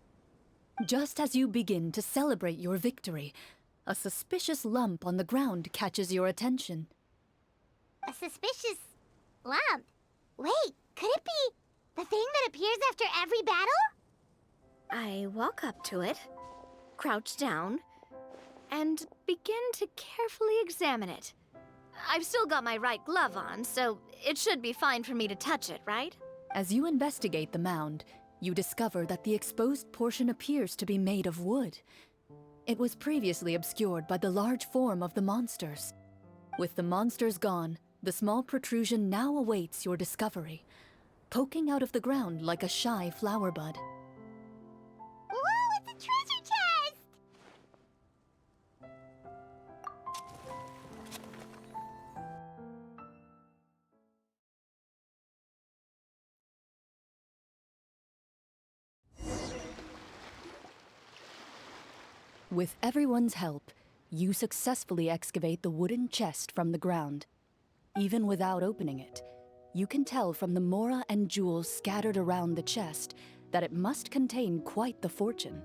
Just as you begin to celebrate your victory, a suspicious lump on the ground catches your attention. A suspicious lump. Wait, could it be the thing that appears after every battle? I walk up to it, crouch down, and begin to carefully examine it. I've still got my right glove on, so it should be fine for me to touch it, right? As you investigate the mound, you discover that the exposed portion appears to be made of wood. It was previously obscured by the large form of the monsters. With the monsters gone, the small protrusion now awaits your discovery, poking out of the ground like a shy flower bud. Whoa, it's a treasure chest! With everyone's help, you successfully excavate the wooden chest from the ground. Even without opening it, you can tell from the mora and jewels scattered around the chest that it must contain quite the fortune.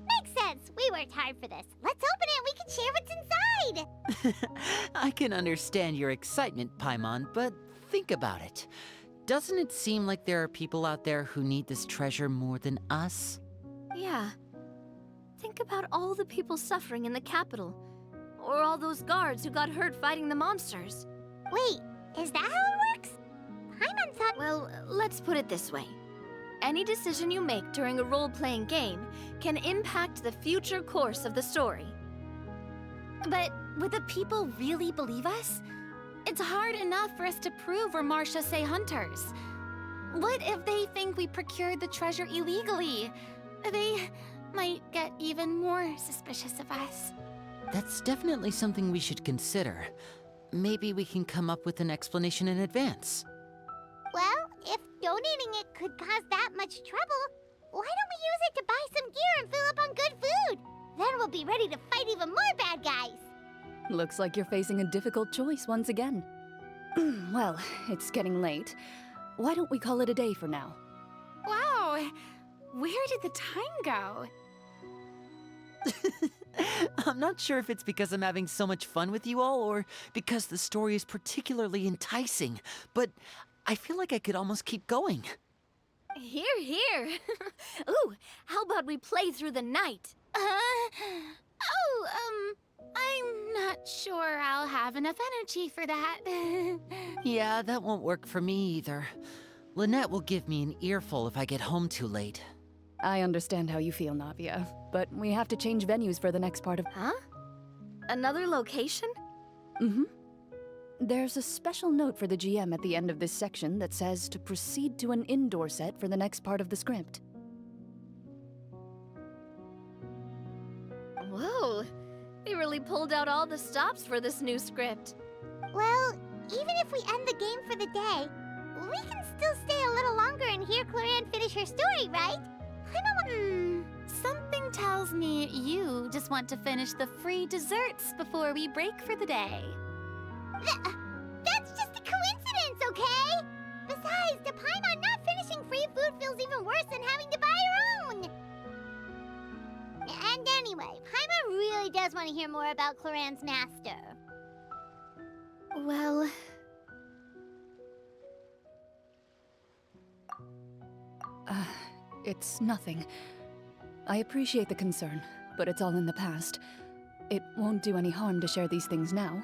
Makes sense. We worked hard for this. Let's open it and we can share what's inside. I can understand your excitement, Paimon, but think about it. Doesn't it seem like there are people out there who need this treasure more than us? Yeah. Think about all the people suffering in the capital. Or all those guards who got hurt fighting the monsters. Wait, is that how it works? Paimon thought... Well, let's put it this way. Any decision you make during a role-playing game can impact the future course of the story. But would the people really believe us? It's hard enough for us to prove we're Marche hunters. What if they think we procured the treasure illegally? They might get even more suspicious of us. That's definitely something we should consider. Maybe we can come up with an explanation in advance. Well, if donating it could cause that much trouble, why don't we use it to buy some gear and fill up on good food? Then we'll be ready to fight even more bad guys. Looks like you're facing a difficult choice once again. Well, it's getting late. Why don't we call it a day for now? Wow, where did the time go? I'm not sure if it's because I'm having so much fun with you all or because the story is particularly enticing, but I feel like I could almost keep going. Here, here. Ooh, how about we play through the night? I'm not sure I'll have enough energy for that. Yeah, that won't work for me either. Lynette will give me an earful if I get home too late. I understand how you feel, Navia, but we have to change venues for the next part of... Huh? Another location? Mm-hmm. There's a special note for the GM at the end of this section that says to proceed to an indoor set for the next part of the script. Whoa, they really pulled out all the stops for this new script. Well, even if we end the game for the day, we can still stay a little longer and hear Clorinda finish her story, right? Something tells me you just want to finish the free desserts before we break for the day. That's just a coincidence, okay? Besides, to Paimon not finishing free food feels even worse than having to buy her own. And anyway, Paimon really does want to hear more about Clorinda's master. Well... It's nothing. I appreciate the concern, but it's all in the past. It won't do any harm to share these things now.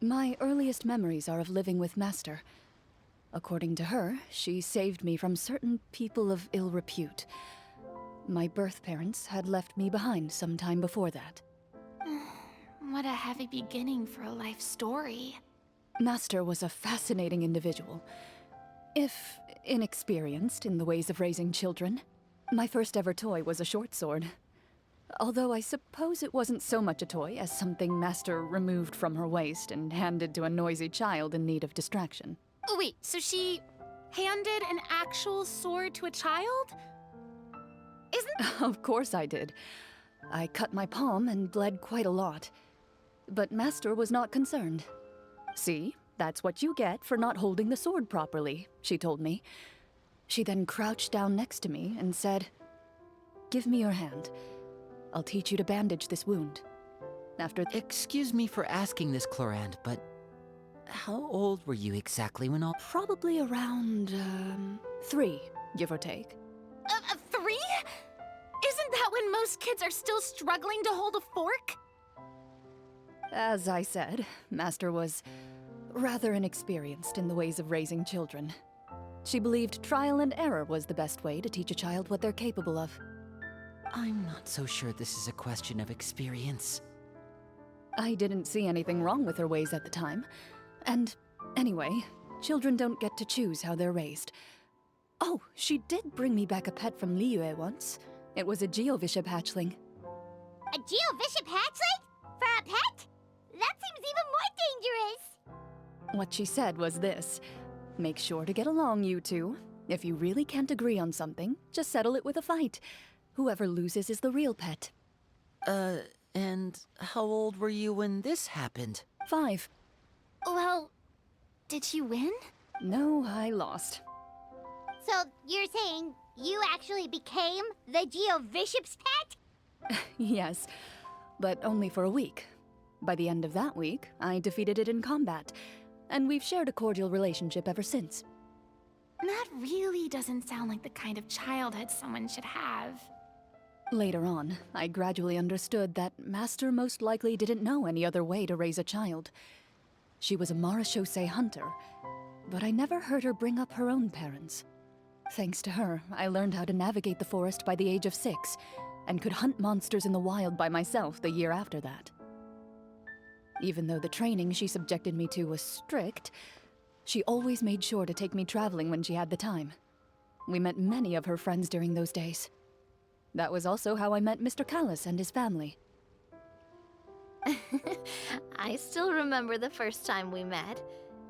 My earliest memories are of living with Master. According to her, she saved me from certain people of ill repute. My birth parents had left me behind some time before that. What a heavy beginning for a life story. Master was a fascinating individual, if inexperienced in the ways of raising children. My first ever toy was a short sword. Although I suppose it wasn't so much a toy as something Master removed from her waist and handed to a noisy child in need of distraction. Oh wait, so she handed an actual sword to a child? Isn't... Of course I did. I cut my palm and bled quite a lot. But Master was not concerned. See, that's what you get for not holding the sword properly, she told me. She then crouched down next to me and said, "Give me your hand. I'll teach you to bandage this wound." After... Excuse me for asking this, Clorinda, but how old were you exactly when all... Probably around, 3, give or take. 3? Isn't that when most kids are still struggling to hold a fork? As I said, Master was rather inexperienced in the ways of raising children. She believed trial and error was the best way to teach a child what they're capable of. I'm not so sure this is a question of experience. I didn't see anything wrong with her ways at the time. And anyway, children don't get to choose how they're raised. Oh, she did bring me back a pet from Liyue once. It was a Geovishap hatchling. A Geovishap hatchling? For a pet? That seems even more dangerous. What she said was this: make sure to get along, you two. If you really can't agree on something, just settle it with a fight. Whoever loses is the real pet. And how old were you when this happened? 5. Well, did you win? No, I lost. So you're saying you actually became the Geovishap's pet? Yes, but only for a week. By the end of that week, I defeated it in combat, and we've shared a cordial relationship ever since. That really doesn't sound like the kind of childhood someone should have. Later on, I gradually understood that Master most likely didn't know any other way to raise a child. She was a Marechaussee hunter. but I never heard her bring up her own parents. Thanks to her, I learned how to navigate the forest by the age of 6, and could hunt monsters in the wild by myself the year after that. Even though the training she subjected me to was strict, she always made sure to take me traveling when she had the time. We met many of her friends during those days. That was also how I met Mr. Callis and his family. I still remember the first time we met.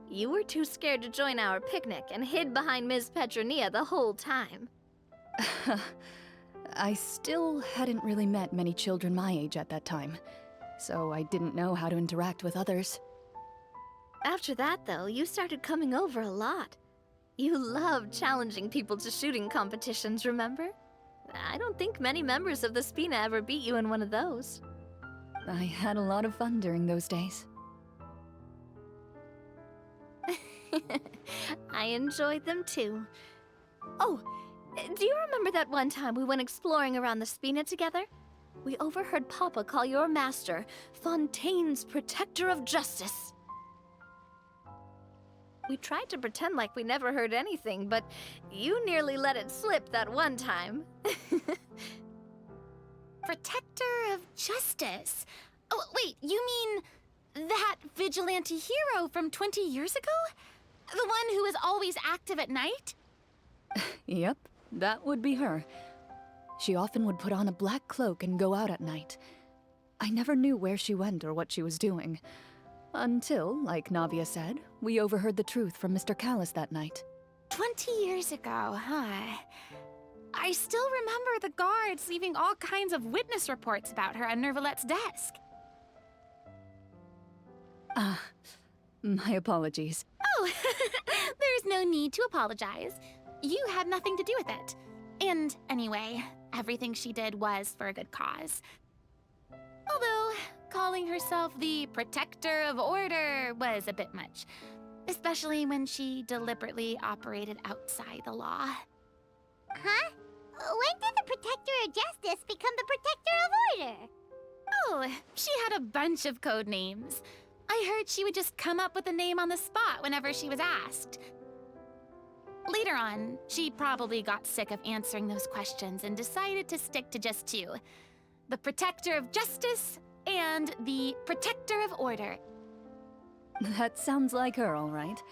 You were too scared to join our picnic and hid behind Ms. Petronia the whole time. I still hadn't really met many children my age at that time, so I didn't know how to interact with others. After that, though, you started coming over a lot. You loved challenging people to shooting competitions, remember? I don't think many members of the Spina ever beat you in one of those. I had a lot of fun during those days. I enjoyed them too. Oh, do you remember that one time we went exploring around the Spina together? We overheard Papa call your master Fontaine's Protector of Justice. We tried to pretend like we never heard anything, but you nearly let it slip that one time. Protector of Justice? Oh, wait, you mean that vigilante hero from 20 years ago? The one who is always active at night? Yep, that would be her. She often would put on a black cloak and go out at night. I never knew where she went or what she was doing. Until, like Navia said, we overheard the truth from Mr. Callis that night. 20 years ago, huh? I still remember the guards leaving all kinds of witness reports about her on Nervalette's desk. My apologies. Oh, there's no need to apologize. You had nothing to do with it. And anyway, everything she did was for a good cause. Although, calling herself the Protector of Order was a bit much. Especially when she deliberately operated outside the law. Huh? When did the Protector of Justice become the Protector of Order? Oh, she had a bunch of code names. I heard she would just come up with a name on the spot whenever she was asked. Later on, she probably got sick of answering those questions and decided to stick to just 2. The Protector of Justice and the Protector of Order. That sounds like her, all right.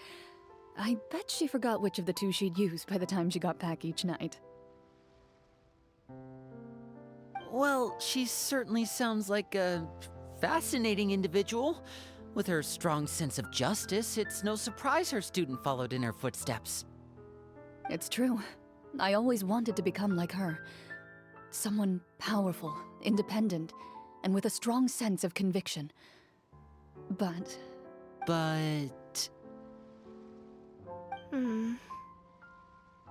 I bet she forgot which of the 2 she'd use by the time she got back each night. Well, she certainly sounds like a fascinating individual. With her strong sense of justice, it's no surprise her student followed in her footsteps. It's true. I always wanted to become like her. Someone powerful, independent, and with a strong sense of conviction. But...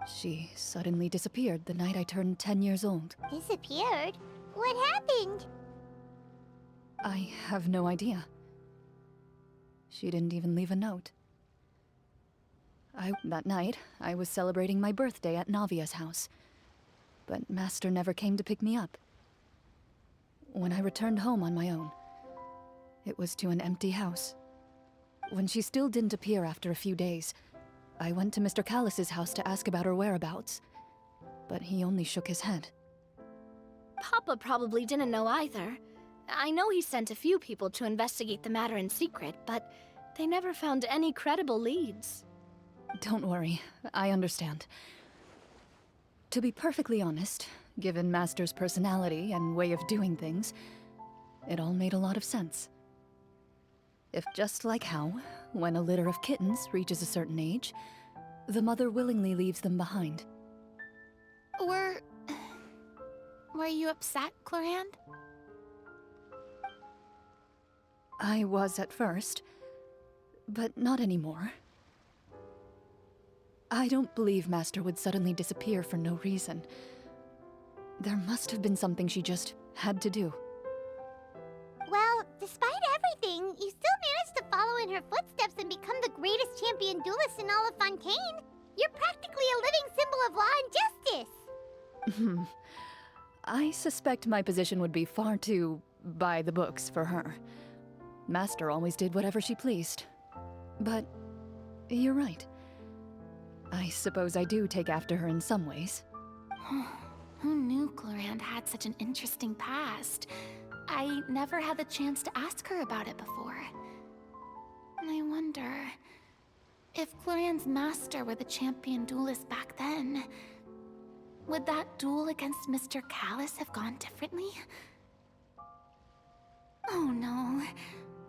She suddenly disappeared the night I turned 10 years old. Disappeared? What happened? I have no idea. She didn't even leave a note. That night, I was celebrating my birthday at Navia's house. But Master never came to pick me up. When I returned home on my own, it was to an empty house. When she still didn't appear after a few days, I went to Mr. Callis's house to ask about her whereabouts. But he only shook his head. Papa probably didn't know either. I know he sent a few people to investigate the matter in secret, but they never found any credible leads. Don't worry, I understand. To be perfectly honest, given Master's personality and way of doing things, it all made a lot of sense. If just like how, when a litter of kittens reaches a certain age, the mother willingly leaves them behind. Were you upset, Clorinde? I was at first, but not anymore. I don't believe Master would suddenly disappear for no reason. There must have been something she just had to do. Well, despite everything, you still managed to follow in her footsteps and become the greatest champion duelist in all of Fontaine. You're practically a living symbol of law and justice. I suspect my position would be far too by the books for her. Master always did whatever she pleased. But you're right. I suppose I do take after her in some ways. Who knew Klorand had such an interesting past? I never had the chance to ask her about it before. I wonder if Klorand's master were the champion duelist back then, would that duel against Mr. Callus have gone differently? Oh no.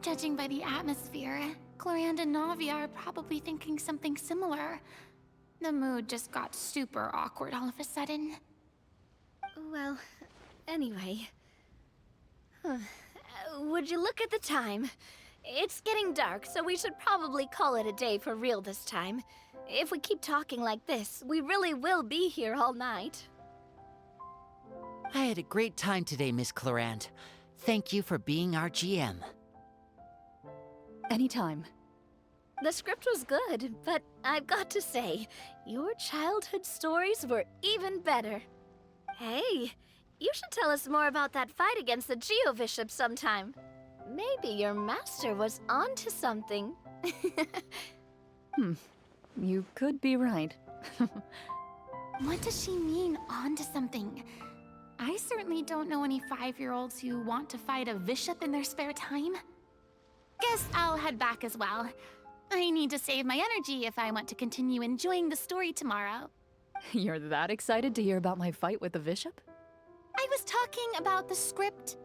Judging by the atmosphere, Klorand and Navia are probably thinking something similar. The mood just got super awkward all of a sudden. Well, anyway. Would you look at the time? It's getting dark, so we should probably call it a day for real this time. If we keep talking like this, we really will be here all night. I had a great time today, Miss Klorand. Thank you for being our GM. Anytime. The script was good, but I've got to say, your childhood stories were even better. Hey, you should tell us more about that fight against the Geo-Bishop sometime. Maybe your master was onto something. You could be right. What does she mean, onto something? I certainly don't know any 5-year-olds who want to fight a bishop in their spare time. Guess I'll head back as well. I need to save my energy if I want to continue enjoying the story tomorrow. You're that excited to hear about my fight with the bishop? I was talking about the script.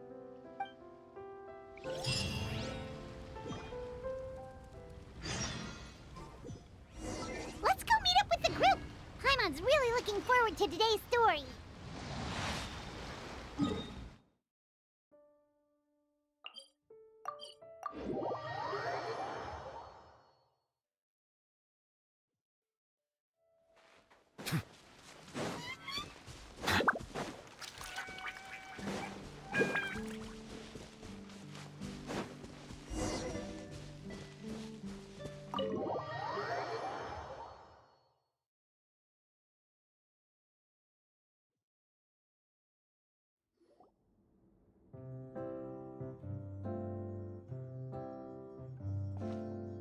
Let's go meet up with the group! Paimon's really looking forward to today's story.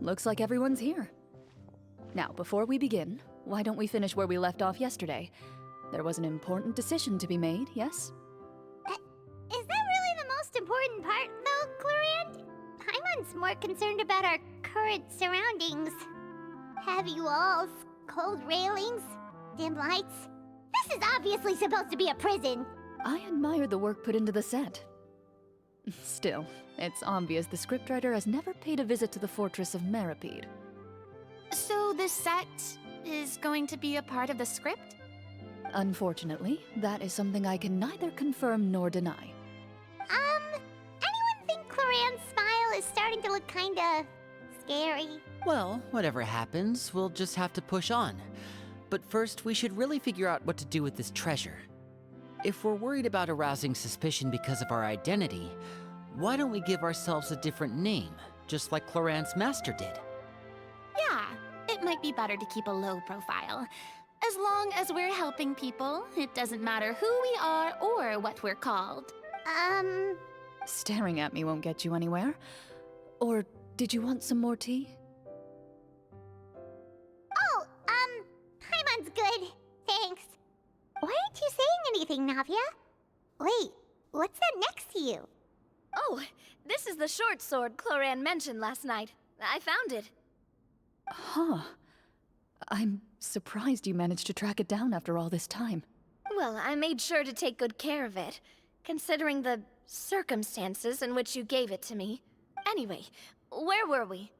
Looks like everyone's here. Now, before we begin, why don't we finish where we left off yesterday? There was an important decision to be made, yes? Is that really the most important part, though, Klorand? Paimon's more concerned about our current surroundings. Heavy walls, cold railings, dim lights. This is obviously supposed to be a prison. I admire the work put into the set. Still, it's obvious the scriptwriter has never paid a visit to the fortress of Meripede. So this set is going to be a part of the script? Unfortunately, that is something I can neither confirm nor deny. Anyone think Klorand's smile is starting to look kinda scary? Well, whatever happens, we'll just have to push on. But first, we should really figure out what to do with this treasure. If we're worried about arousing suspicion because of our identity, why don't we give ourselves a different name, just like Klorand's master did? Yeah, it might be better to keep a low profile. As long as we're helping people, it doesn't matter who we are or what we're called. Staring at me won't get you anywhere. Or did you want some more tea? Oh, Paimon's good. Thanks. Why aren't you saying anything, Navia? Wait, what's that next to you? Oh, this is the short sword Klorand mentioned last night. I found it. Huh. I'm surprised you managed to track it down after all this time. Well, I made sure to take good care of it, considering the circumstances in which you gave it to me. Anyway, where were we?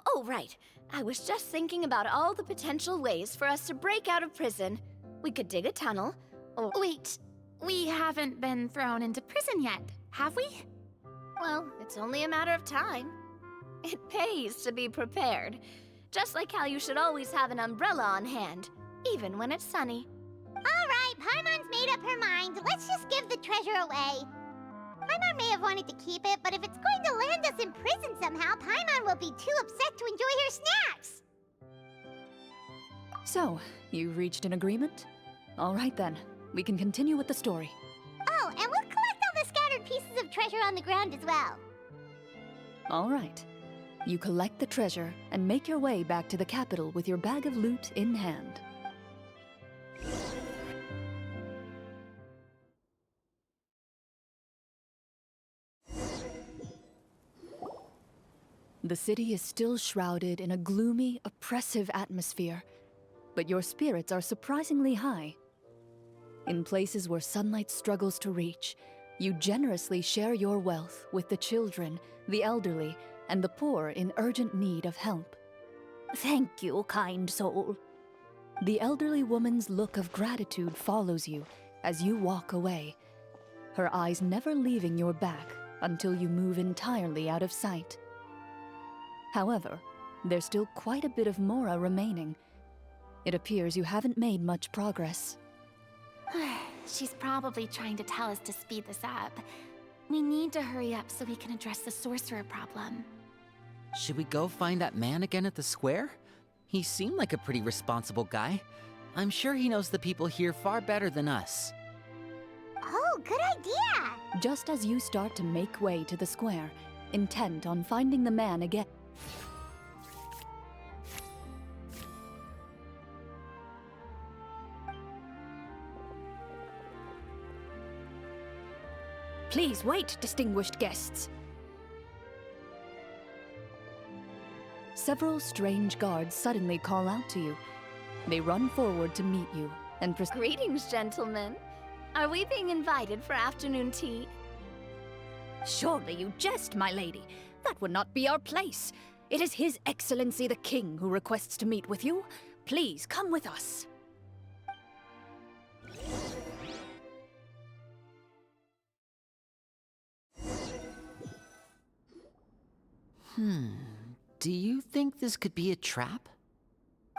Oh, right. I was just thinking about all the potential ways for us to break out of prison. We could dig a tunnel, or... Wait, we haven't been thrown into prison yet, have we? Well, it's only a matter of time. It pays to be prepared. Just like how you should always have an umbrella on hand, even when it's sunny. Alright, Paimon's made up her mind. Let's just give the treasure away. Paimon may have wanted to keep it, but if it's going to land us in prison somehow, Paimon will be too upset to enjoy her snacks. So, you reached an agreement? All right then, we can continue with the story. Oh, and we'll collect all the scattered pieces of treasure on the ground as well. All right. You collect the treasure and make your way back to the capital with your bag of loot in hand. The city is still shrouded in a gloomy, oppressive atmosphere, but your spirits are surprisingly high. In places where sunlight struggles to reach, you generously share your wealth with the children, the elderly, and the poor in urgent need of help. Thank you, kind soul. The elderly woman's look of gratitude follows you as you walk away, her eyes never leaving your back until you move entirely out of sight. However, there's still quite a bit of Mora remaining. It appears you haven't made much progress. She's probably trying to tell us to speed this up. We need to hurry up so we can address the sorcerer problem. Should we go find that man again at the square? He seemed like a pretty responsible guy. I'm sure he knows the people here far better than us. Oh, good idea! Just as you start to make way to the square, intent on finding the man again, Please wait, distinguished guests. several strange guards suddenly call out to you. They run forward to meet you and Greetings, gentlemen. Are we being invited for afternoon tea? Surely you jest, my lady. That would not be our place. It is His Excellency the King who requests to meet with you. Please come with us. Do you think this could be a trap?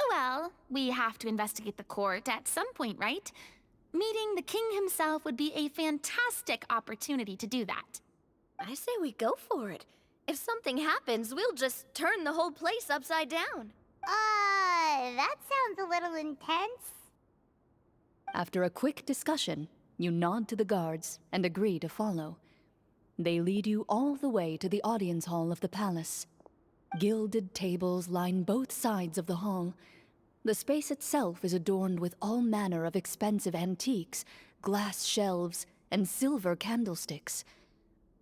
Well, we have to investigate the court at some point, right? Meeting the king himself would be a fantastic opportunity to do that. I say we go for it. If something happens, we'll just turn the whole place upside down. That sounds a little intense. After a quick discussion, you nod to the guards and agree to follow. They lead you all the way to the audience hall of the palace. Gilded tables line both sides of the hall. The space itself is adorned with all manner of expensive antiques, glass shelves, and silver candlesticks.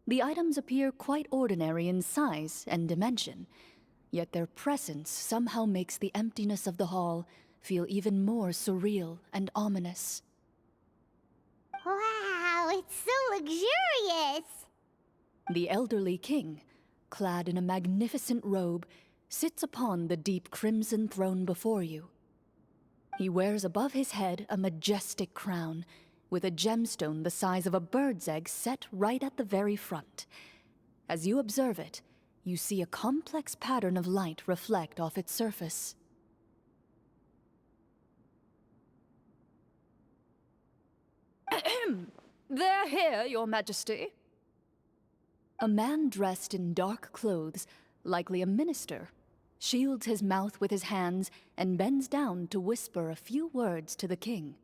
The items appear quite ordinary in size and dimension, yet their presence somehow makes the emptiness of the hall feel even more surreal and ominous. Wow, it's so luxurious! The elderly king, clad in a magnificent robe, sits upon the deep crimson throne before you. He wears above his head a majestic crown, with a gemstone the size of a bird's egg set right at the very front. As you observe it, you see a complex pattern of light reflect off its surface. They're here, Your Majesty. A man dressed in dark clothes, likely a minister, shields his mouth with his hands and bends down to whisper a few words to the king.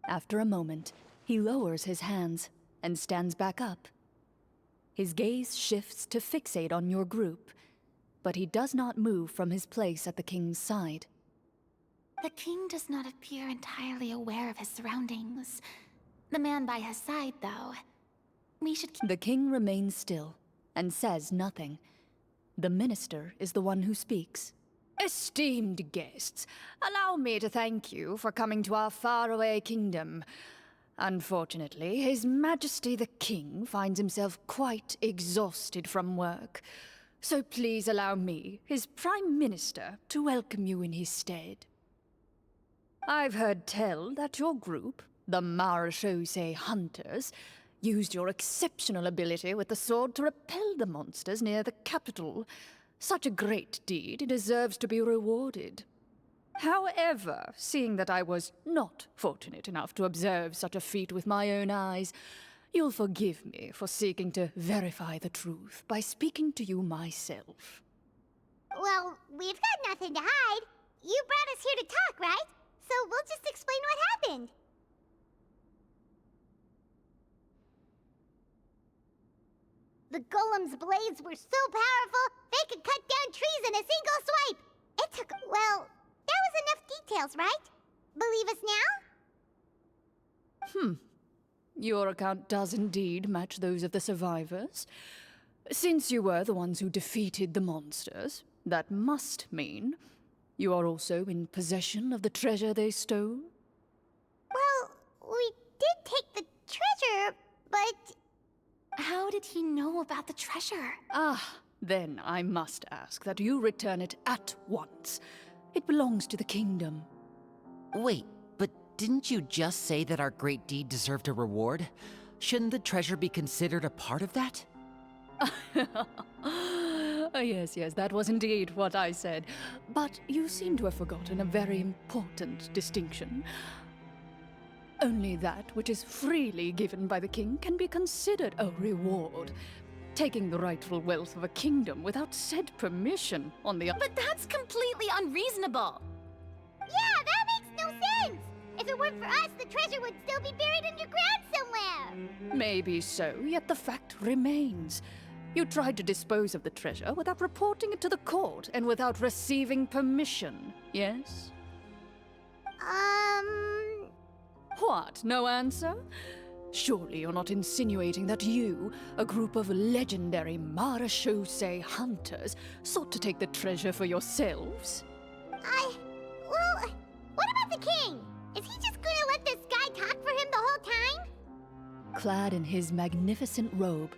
After a moment, he lowers his hands and stands back up. His gaze shifts to fixate on your group, but he does not move from his place at the king's side. The king does not appear entirely aware of his surroundings. The man by his side, though. We should keep... The king remains still and says nothing. The minister is the one who speaks. Esteemed guests, allow me to thank you for coming to our faraway kingdom. Unfortunately, His Majesty the King finds himself quite exhausted from work. So please allow me, his Prime Minister, to welcome you in his stead. I've heard tell that your group, the Marechaussee Hunters, used your exceptional ability with the sword to repel the monsters near the capital. Such a great deed deserves to be rewarded. However, seeing that I was not fortunate enough to observe such a feat with my own eyes, you'll forgive me for seeking to verify the truth by speaking to you myself. Well, we've got nothing to hide. You brought us here to talk, right? So we'll just explain what happened. The golem's blades were so powerful, they could cut down trees in a single swipe. It took, well, there was enough details, right? Believe us now? Your account does indeed match those of the survivors. Since you were the ones who defeated the monsters, that must mean you are also in possession of the treasure they stole? Well, we did take the treasure, but... How did he know about the treasure? Then I must ask that you return it at once. It belongs to the kingdom. Wait, but didn't you just say that our great deed deserved a reward? Shouldn't the treasure be considered a part of that? Yes, that was indeed what I said. But you seem to have forgotten a very important distinction. Only that which is freely given by the king can be considered a reward. Taking the rightful wealth of a kingdom without said permission, on the other... But that's completely unreasonable. Yeah, that makes no sense! If it weren't for us, the treasure would still be buried underground somewhere! Maybe so, yet the fact remains. You tried to dispose of the treasure without reporting it to the court and without receiving permission, yes? What, no answer? Surely you're not insinuating that you, a group of legendary marechaussee hunters, sought to take the treasure for yourselves? Well, what about the king? Is he just gonna let this guy talk for him the whole time? Clad in his magnificent robe,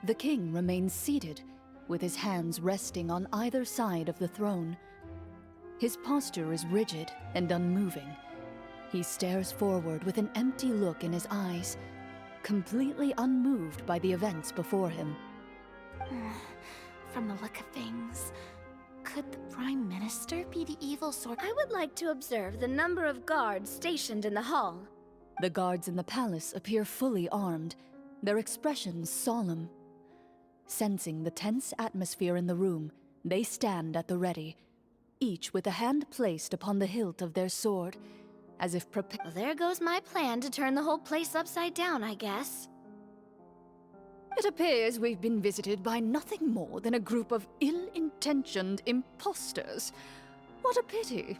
the king remains seated, with his hands resting on either side of the throne. His posture is rigid and unmoving. He stares forward with an empty look in his eyes, completely unmoved by the events before him. From the look of things, could the Prime Minister be the evil sword? I would like to observe the number of guards stationed in the hall. The guards in the palace appear fully armed, their expressions solemn. Sensing the tense atmosphere in the room, they stand at the ready, each with a hand placed upon the hilt of their sword, as if prepared. Well, there goes my plan to turn the whole place upside down, I guess. It appears we've been visited by nothing more than a group of ill-intentioned imposters. What a pity.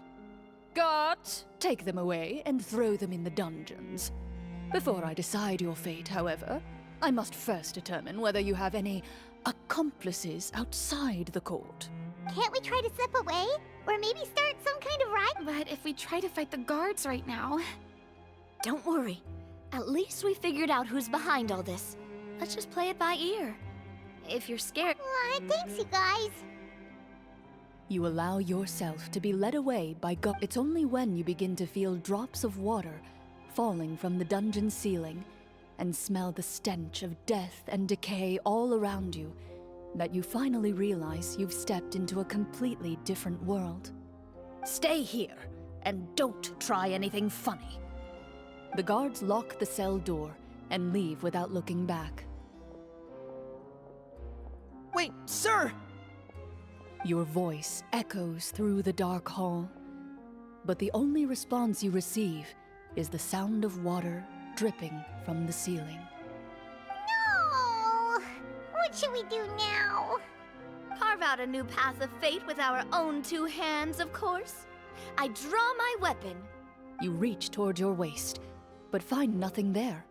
Guards, take them away and throw them in the dungeons. Before I decide your fate, however, I must first determine whether you have any accomplices outside the court. Can't we try to slip away? Or maybe start some kind of riot? But if we try to fight the guards right now... Don't worry. At least we figured out who's behind all this. Let's just play it by ear. If you're scared... Thanks, you guys. You allow yourself to be led away by It's only when you begin to feel drops of water falling from the dungeon ceiling and smell the stench of death and decay all around you that you finally realize you've stepped into a completely different world. Stay here, and don't try anything funny. The guards lock the cell door and leave without looking back. Wait, sir! Your voice echoes through the dark hall, but the only response you receive is the sound of water dripping from the ceiling. No! What should we do now? Carve out a new path of fate with our own two hands, of course. I draw my weapon. You reach toward your waist, but find nothing there.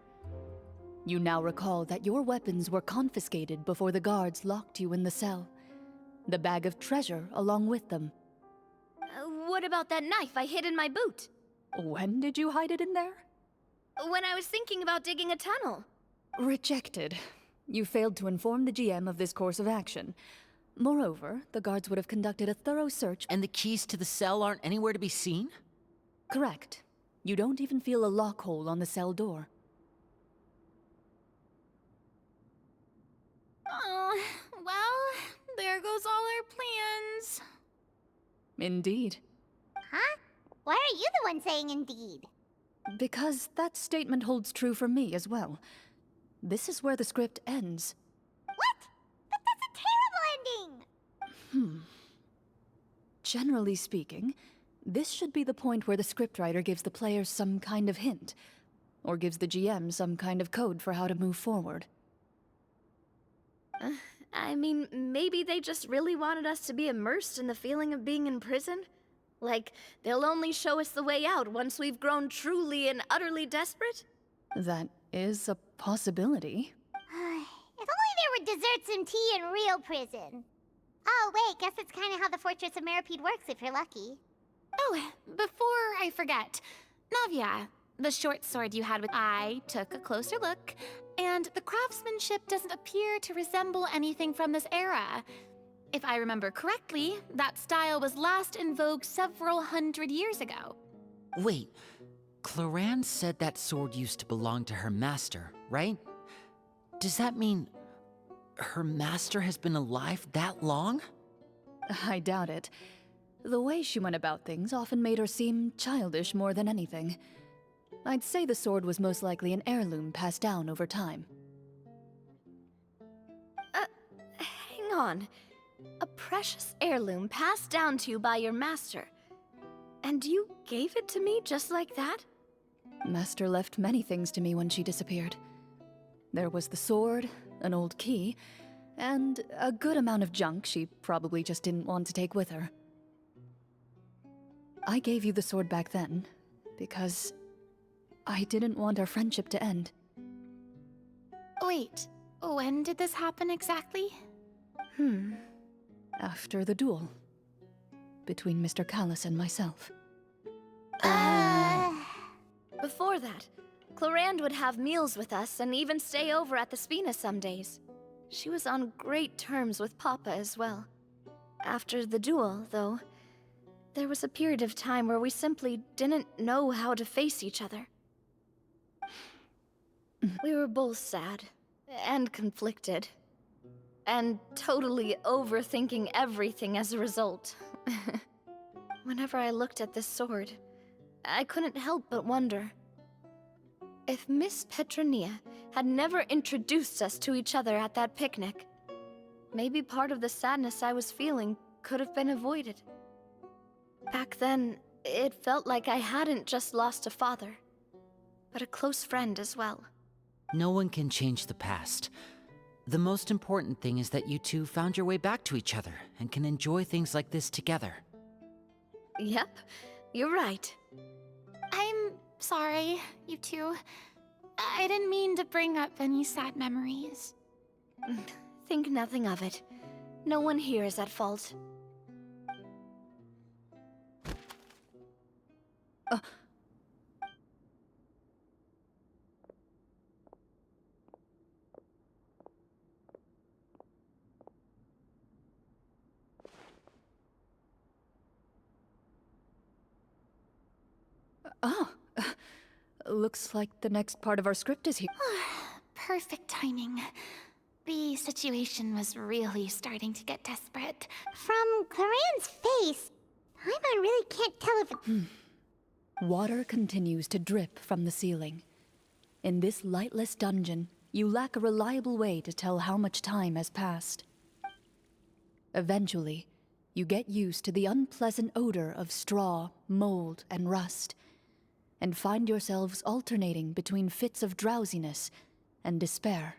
You now recall that your weapons were confiscated before the guards locked you in the cell. The bag of treasure along with them. What about that knife I hid in my boot? When did you hide it in there? When I was thinking about digging a tunnel. Rejected. You failed to inform the GM of this course of action. Moreover, the guards would have conducted a thorough search. And the keys to the cell aren't anywhere to be seen? Correct. You don't even feel a lock hole on the cell door. Oh, well, there goes all our plans. Indeed. Huh? Why are you the one saying indeed? Because that statement holds true for me as well. This is where the script ends. What? But that's a terrible ending! Generally speaking, this should be the point where the scriptwriter gives the players some kind of hint, or gives the GM some kind of code for how to move forward. I mean, maybe they just really wanted us to be immersed in the feeling of being in prison? Like, they'll only show us the way out once we've grown truly and utterly desperate? That is a possibility. If only there were desserts and tea in real prison. Oh, wait, guess it's kind of how the Fortress of Meripede works if you're lucky. Oh, before I forget, Navia, the short sword you had with I took a closer look, and the craftsmanship doesn't appear to resemble anything from this era. If I remember correctly, that style was last in vogue several hundred years ago. Wait, Cloran said that sword used to belong to her master, right? Does that mean her master has been alive that long? I doubt it. The way she went about things often made her seem childish more than anything. I'd say the sword was most likely an heirloom passed down over time. Hang on. A precious heirloom passed down to you by your master. And you gave it to me just like that? Master left many things to me when she disappeared. There was the sword, an old key, and a good amount of junk she probably just didn't want to take with her. I gave you the sword back then because I didn't want our friendship to end. Wait, when did this happen exactly? After the duel between Mr. Callis and myself. Before that, Clorinde would have meals with us and even stay over at the Spina some days. She was on great terms with Papa as well. After the duel, though, there was a period of time where we simply didn't know how to face each other. We were both sad and conflicted, and totally overthinking everything as a result. Whenever I looked at this sword, I couldn't help but wonder if Miss Petronia had never introduced us to each other at that picnic. Maybe part of the sadness I was feeling could have been avoided. Back then, it felt like I hadn't just lost a father, but a close friend as well. No one can change the past. The most important thing is that you two found your way back to each other and can enjoy things like this together. Yep, you're right. I'm sorry, you two. I didn't mean to bring up any sad memories. Think nothing of it. No one here is at fault. Looks like the next part of our script is here. Perfect timing. The situation was really starting to get desperate. From Claren's face, I really can't tell if it's... Water continues to drip from the ceiling. In this lightless dungeon, you lack a reliable way to tell how much time has passed. Eventually, you get used to the unpleasant odor of straw, mold, and rust, and find yourselves alternating between fits of drowsiness and despair.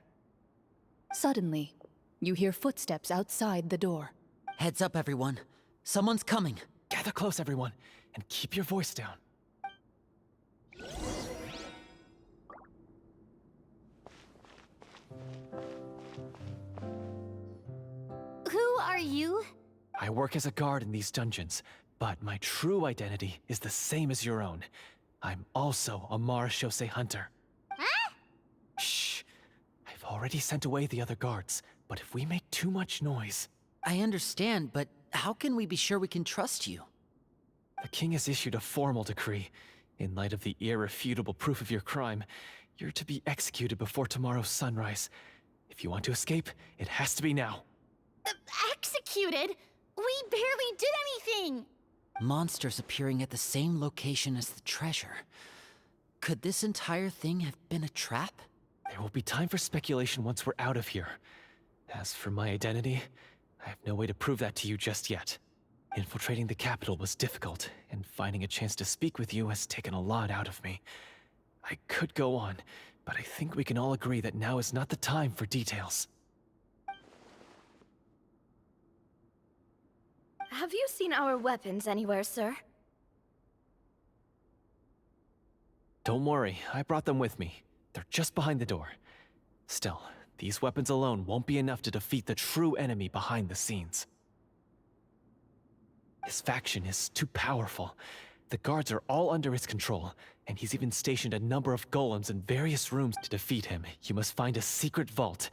Suddenly, you hear footsteps outside the door. Heads up, everyone. Someone's coming. Gather close, everyone, and keep your voice down. Who are you? I work as a guard in these dungeons, but my true identity is the same as your own. I'm also a marechaussee hunter. Huh? Shh! I've already sent away the other guards, but if we make too much noise... I understand, but how can we be sure we can trust you? The king has issued a formal decree. In light of the irrefutable proof of your crime, you're to be executed before tomorrow's sunrise. If you want to escape, it has to be now. Executed? We barely did anything! Monsters appearing at the same location as the treasure. Could this entire thing have been a trap? There will be time for speculation once we're out of here. As for my identity, I have no way to prove that to you just yet. Infiltrating the capital was difficult, and finding a chance to speak with you has taken a lot out of me. I could go on, but I think we can all agree that now is not the time for details. Have you seen our weapons anywhere, sir? Don't worry, I brought them with me. They're just behind the door. Still, these weapons alone won't be enough to defeat the true enemy behind the scenes. His faction is too powerful. The guards are all under his control, and he's even stationed a number of golems in various rooms to defeat him. You must find a secret vault.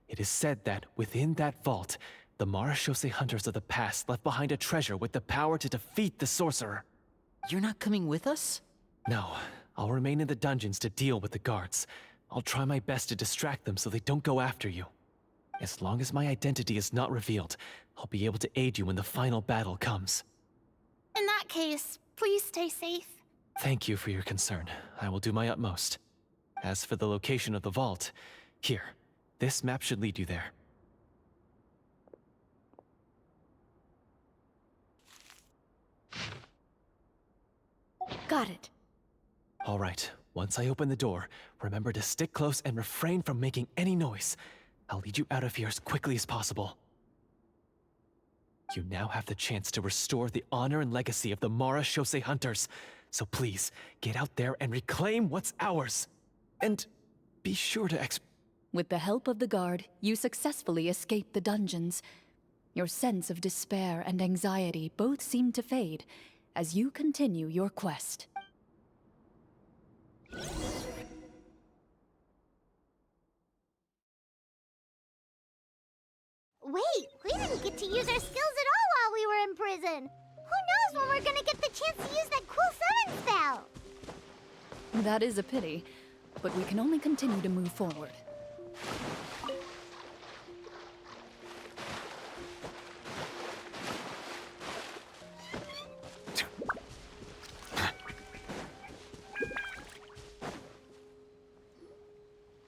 It is said that within that vault, the Marashose hunters of the past left behind a treasure with the power to defeat the sorcerer. You're not coming with us? No, I'll remain in the dungeons to deal with the guards. I'll try my best to distract them so they don't go after you. As long as my identity is not revealed, I'll be able to aid you when the final battle comes. In that case, please stay safe. Thank you for your concern. I will do my utmost. As for the location of the vault, here, this map should lead you there. Got it. All right, once I open the door, remember to stick close and refrain from making any noise. I'll lead you out of here as quickly as possible. You now have the chance to restore the honor and legacy of the Marashose hunters. So please, get out there and reclaim what's ours. And be sure to With the help of the guard, you successfully escape the dungeons. Your sense of despair and anxiety both seem to fade as you continue your quest. Wait, we didn't get to use our skills at all while we were in prison. Who knows when we're gonna get the chance to use that cool summon spell? That is a pity, but we can only continue to move forward.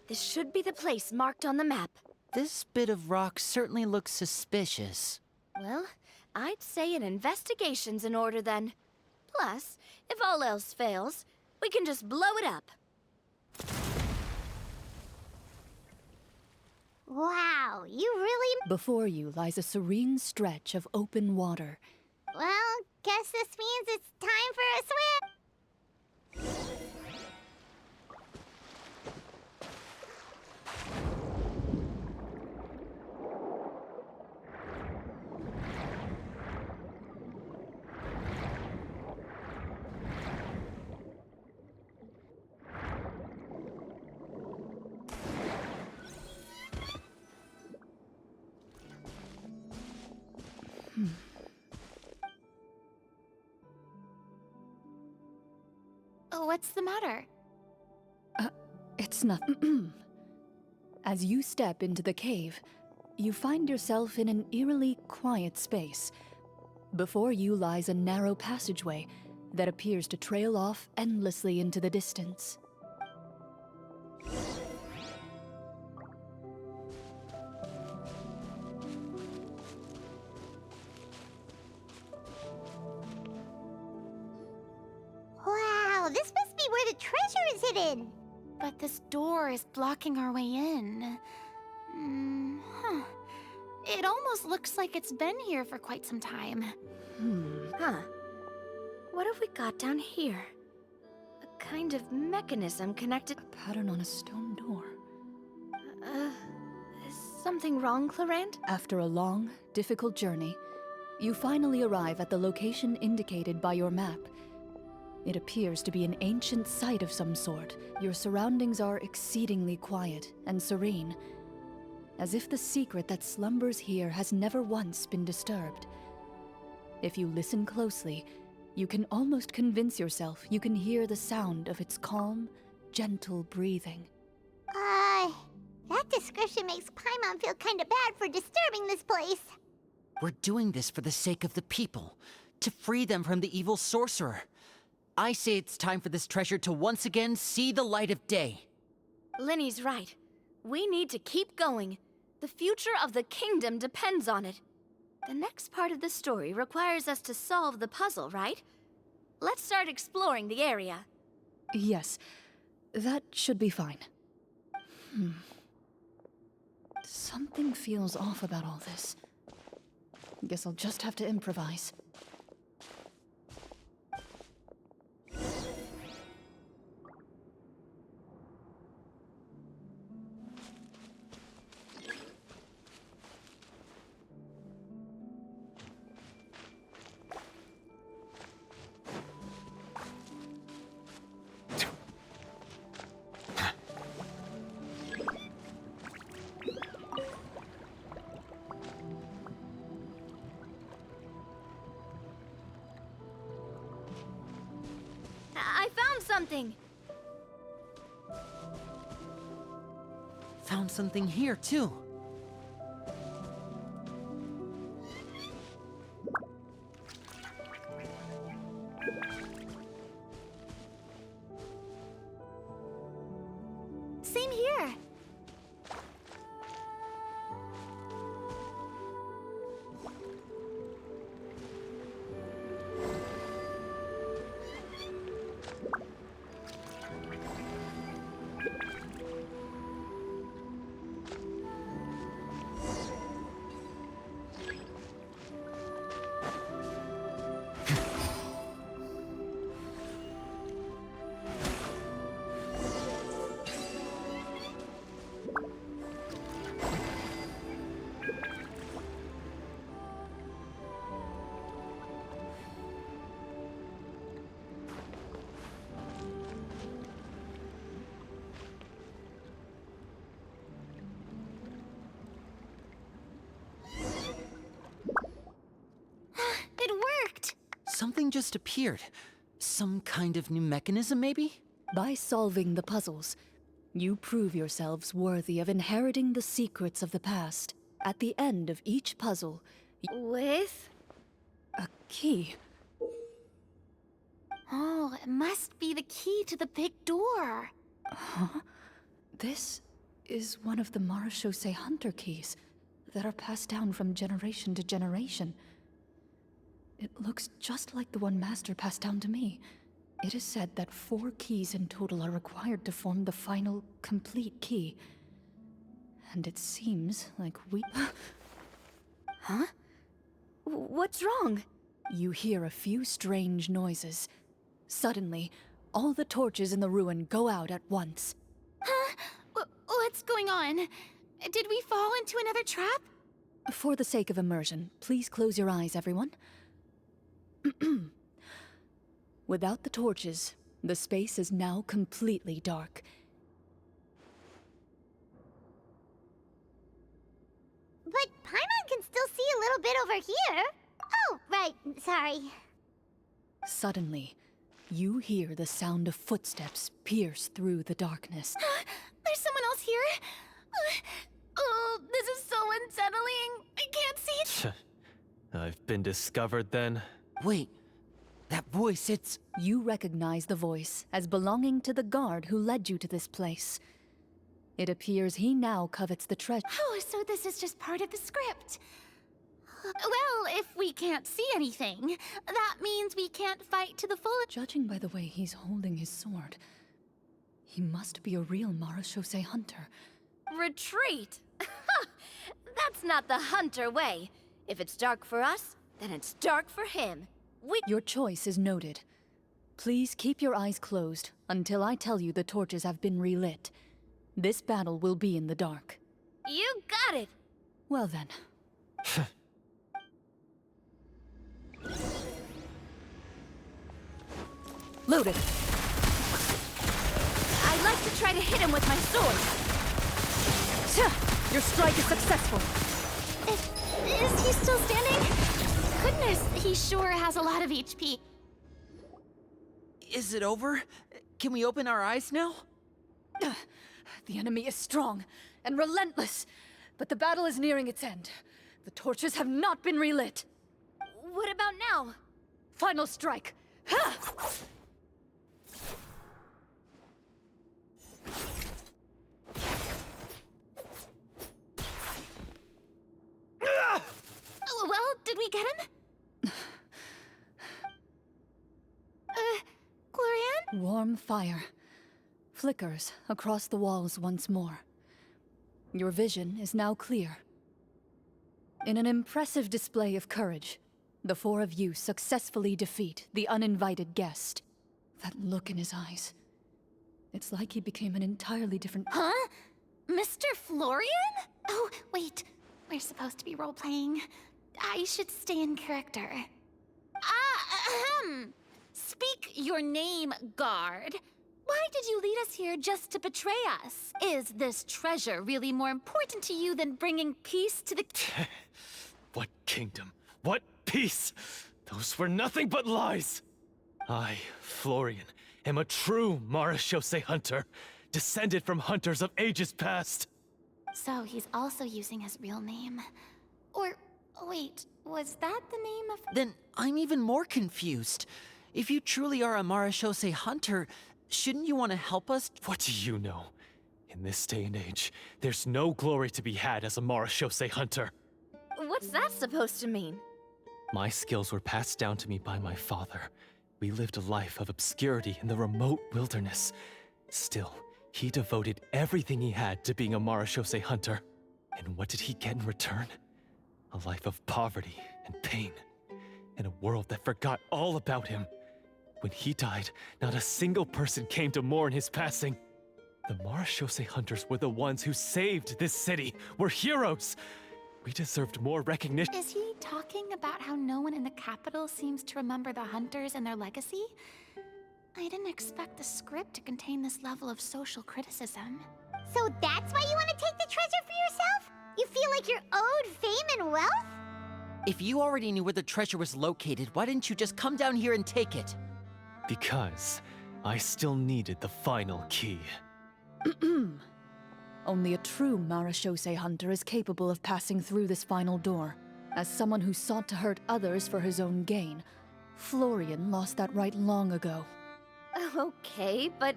This should be the place marked on the map. This bit of rock certainly looks suspicious. Well, I'd say an investigation's in order then. Plus, if all else fails, we can just blow it up. Wow, you really... Before you lies a serene stretch of open water. Well, guess this means it's time for a swim. Oh, what's the matter? It's nothing. As you step into the cave, you find yourself in an eerily quiet space. Before you lies a narrow passageway that appears to trail off endlessly into the distance. Wow, this must be where the treasure is hidden. But this door is blocking our way in. It almost looks like it's been here for quite some time. Huh. What have we got down here? A kind of mechanism connected... A pattern on a stone door. Is something wrong, Klorinde? After a long, difficult journey, you finally arrive at the location indicated by your map. It appears to be an ancient site of some sort. Your surroundings are exceedingly quiet and serene, as if the secret that slumbers here has never once been disturbed. If you listen closely, you can almost convince yourself you can hear the sound of its calm, gentle breathing. That description makes Paimon feel kinda bad for disturbing this place. We're doing this for the sake of the people, to free them from the evil sorcerer. I say it's time for this treasure to once again see the light of day. Linny's right. We need to keep going. The future of the kingdom depends on it. The next part of the story requires us to solve the puzzle, right? Let's start exploring the area. Yes, that should be fine. Something feels off about all this. Guess I'll just have to improvise. I found something! Found something here, too. Same here. It worked! Something just appeared. Some kind of new mechanism, maybe? By solving the puzzles, you prove yourselves worthy of inheriting the secrets of the past. At the end of each puzzle, With? a key. Oh, it must be the key to the big door. Huh? This is one of the Marechaussee Hunter keys that are passed down from generation to generation. It looks just like the one Master passed down to me. It is said that 4 keys in total are required to form the final, complete key. And it seems like we... Huh? What's wrong? You hear a few strange noises. Suddenly, all the torches in the ruin go out at once. Huh? What's going on? Did we fall into another trap? For the sake of immersion, please close your eyes, everyone. Without the torches, the space is now completely dark. But Paimon can still see a little bit over here. Oh, right, sorry. Suddenly, you hear the sound of footsteps pierce through the darkness. There's someone else here? Oh, this is so unsettling. I can't see. I've been discovered then. Wait, that voice, it's... You recognize the voice as belonging to the guard who led you to this place. It appears he now covets the treasure. Oh, so this is just part of the script. Well, if we can't see anything, that means we can't fight to the full... Judging by the way he's holding his sword, he must be a real Marechaussee Hunter. Retreat? That's not the Hunter way. If it's dark for us, then it's dark for him. Your choice is noted. Please keep your eyes closed until I tell you the torches have been relit. This battle will be in the dark. You got it! Well then. Loaded. I'd like to try to hit him with my sword. Your strike is successful. Is he still standing? Goodness, he sure has a lot of HP. Is it over? Can we open our eyes now? The enemy is strong and relentless, but the battle is nearing its end. The torches have not been relit. What about now? Final strike. Ha! Well, did we get him? Glorian? Warm fire flickers across the walls once more. Your vision is now clear. In an impressive display of courage, the four of you successfully defeat the uninvited guest. That look in his eyes. It's like he became an entirely different... Huh? Mr. Florian? Oh, wait. We're supposed to be role-playing. I should stay in character. Speak your name, guard. Why did you lead us here just to betray us? Is this treasure really more important to you than bringing peace to the... What kingdom? What peace? Those were nothing but lies! I, Florian, am a true Marashose hunter, descended from hunters of ages past. So he's also using his real name. Or, wait, was that the name of... Then I'm even more confused. If you truly are a Marashose hunter, shouldn't you want to help us? What do you know? In this day and age, there's no glory to be had as a Marashose hunter. What's that supposed to mean? My skills were passed down to me by my father. We lived a life of obscurity in the remote wilderness. Still, he devoted everything he had to being a Marashose hunter. And what did he get in return? A life of poverty and pain. In a world that forgot all about him. When he died, not a single person came to mourn his passing. The Marashose hunters were the ones who saved this city. We're heroes. We deserved more recognition. Is he talking about how no one in the capital seems to remember the hunters and their legacy? I didn't expect the script to contain this level of social criticism. So that's why you want to take the treasure for yourself? You feel like you're owed fame and wealth? If you already knew where the treasure was located, why didn't you just come down here and take it? Because I still needed the final key. Only a true Marashose hunter is capable of passing through this final door. As someone who sought to hurt others for his own gain, Florian lost that right long ago. Okay, but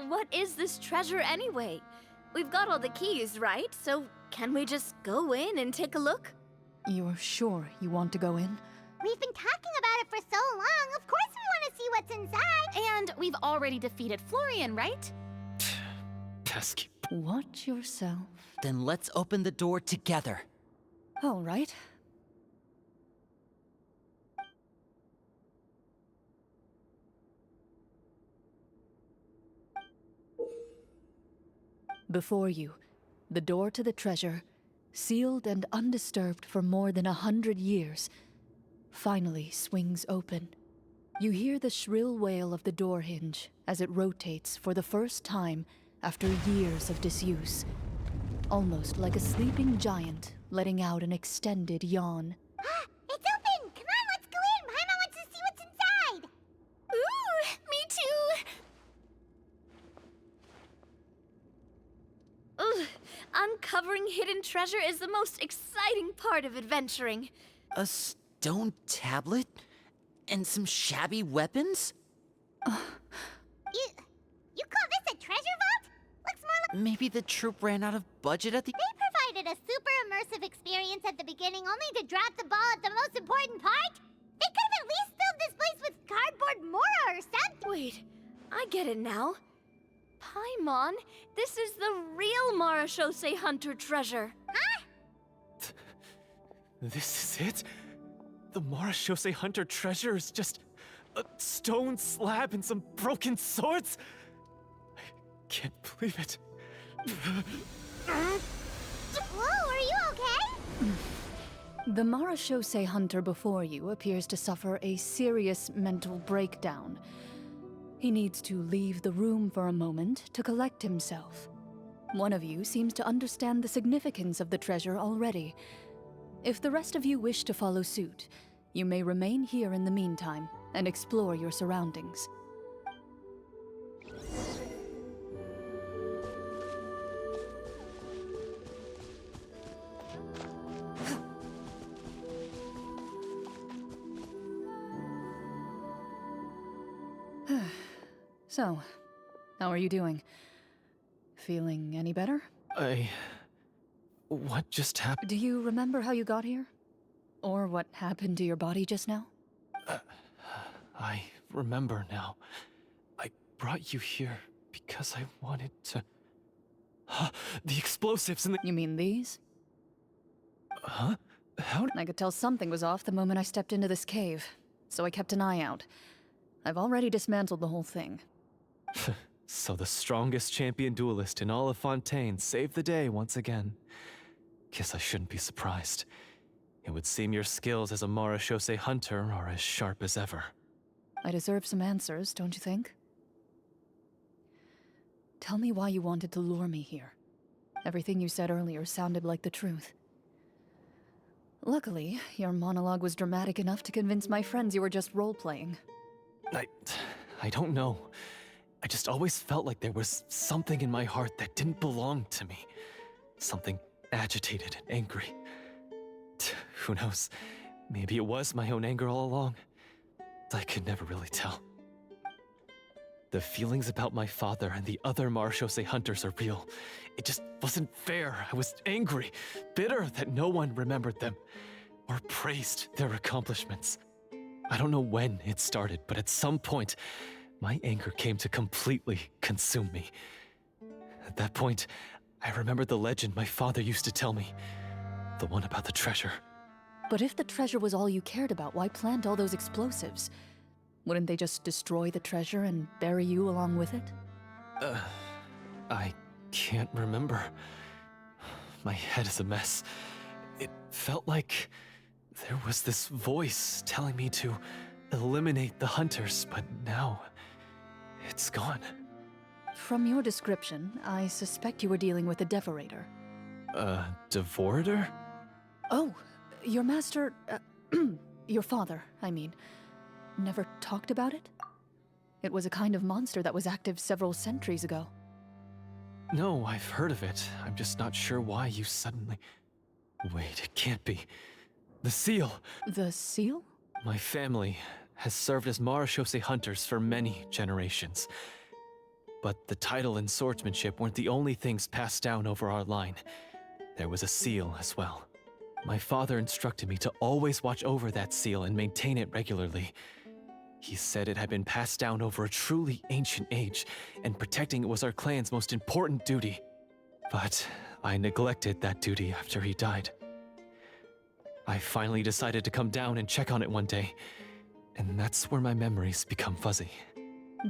what is this treasure anyway? We've got all the keys, right? So can we just go in and take a look? You're sure you want to go in? We've been talking about it for so long. Of course we want to see what's inside. And we've already defeated Florian, right? Pesky. Watch yourself. Then let's open the door together. All right. Before you, the door to the treasure, sealed and undisturbed for more than 100 years, finally swings open. You hear the shrill wail of the door hinge as it rotates for the first time after years of disuse, almost like a sleeping giant letting out an extended yawn. It's open! Come on, let's go in! Paimon wants to see what's inside! Ooh, me too! Ugh, uncovering hidden treasure is the most exciting part of adventuring. A stone tablet? And some shabby weapons? You call this a treasure vault? Looks more like... Maybe the troop ran out of budget at the... They provided a super immersive experience at the beginning only to drop the ball at the most important part? They could have at least filled this place with cardboard mora or something! Wait, I get it now. Paimon, this is the real Marashose hunter treasure. Huh? This is it? The Marashose hunter treasure is just a stone slab and some broken swords? I can't believe it. Whoa, are you okay? The Marashose hunter before you appears to suffer a serious mental breakdown. He needs to leave the room for a moment to collect himself. One of you seems to understand the significance of the treasure already. If the rest of you wish to follow suit, you may remain here in the meantime and explore your surroundings. So, how are you doing? Feeling any better? What just happened? Do you remember how you got here? Or what happened to your body just now? I remember now. I brought you here because I wanted to... The explosives in the... You mean these? Huh? How did... I could tell something was off the moment I stepped into this cave, so I kept an eye out. I've already dismantled the whole thing. So the strongest champion duelist in all of Fontaine saved the day once again. Guess I shouldn't be surprised. It would seem your skills as a Marashose hunter are as sharp as ever. I deserve some answers, don't you think? Tell me why you wanted to lure me here. Everything you said earlier sounded like the truth. Luckily, your monologue was dramatic enough to convince my friends you were just role-playing. I don't know. I just always felt like there was something in my heart that didn't belong to me. Something agitated and angry. Who knows? Maybe it was my own anger all along. I could never really tell. The feelings about my father and the other Marashose hunters are real. It just wasn't fair. I was angry, bitter that no one remembered them or praised their accomplishments. I don't know when it started, but at some point, my anger came to completely consume me. At that point, I remembered the legend my father used to tell me. The one about the treasure. But if the treasure was all you cared about, why plant all those explosives? Wouldn't they just destroy the treasure and bury you along with it? I can't remember. My head is a mess. It felt like there was this voice telling me to eliminate the hunters, but now it's gone. From your description, I suspect you were dealing with a devorator. Devorator? Oh, your master, your father, I mean, never talked about it? It was a kind of monster that was active several centuries ago. No, I've heard of it. I'm just not sure why you suddenly... Wait, it can't be. The seal! The seal? My family has served as Marashose hunters for many generations. But the title and swordsmanship weren't the only things passed down over our line. There was a seal as well. My father instructed me to always watch over that seal and maintain it regularly. He said it had been passed down over a truly ancient age, and protecting it was our clan's most important duty. But I neglected that duty after he died. I finally decided to come down and check on it one day, and that's where my memories become fuzzy.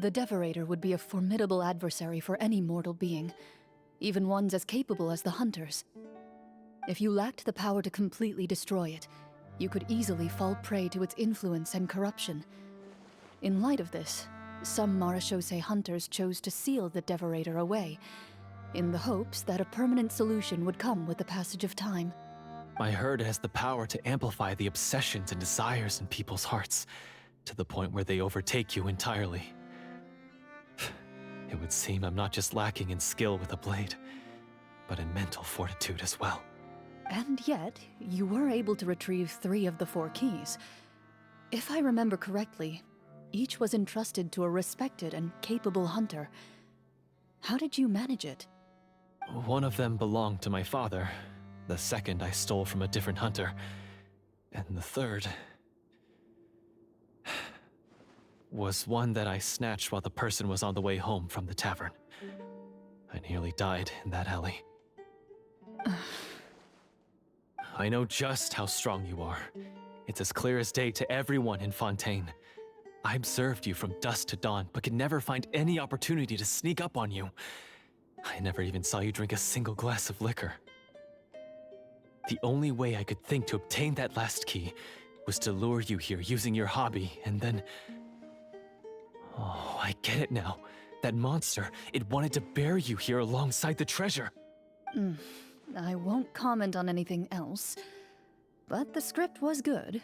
The devorator would be a formidable adversary for any mortal being, even ones as capable as the hunters. If you lacked the power to completely destroy it, you could easily fall prey to its influence and corruption. In light of this, some Marashose hunters chose to seal the devorator away, in the hopes that a permanent solution would come with the passage of time. I heard it has the power to amplify the obsessions and desires in people's hearts, to the point where they overtake you entirely. It would seem I'm not just lacking in skill with a blade, but in mental fortitude as well. And yet, you were able to retrieve 3 of the 4 keys. If I remember correctly, each was entrusted to a respected and capable hunter. How did you manage it? One of them belonged to my father. The second I stole from a different hunter. And the third... was one that I snatched while the person was on the way home from the tavern. I nearly died in that alley. I know just how strong you are. It's as clear as day to everyone in Fontaine. I observed you from dusk to dawn, but could never find any opportunity to sneak up on you. I never even saw you drink a single glass of liquor. The only way I could think to obtain that last key was to lure you here using your hobby, and then... Oh, I get it now. That monster, it wanted to bury you here alongside the treasure. I won't comment on anything else, but the script was good.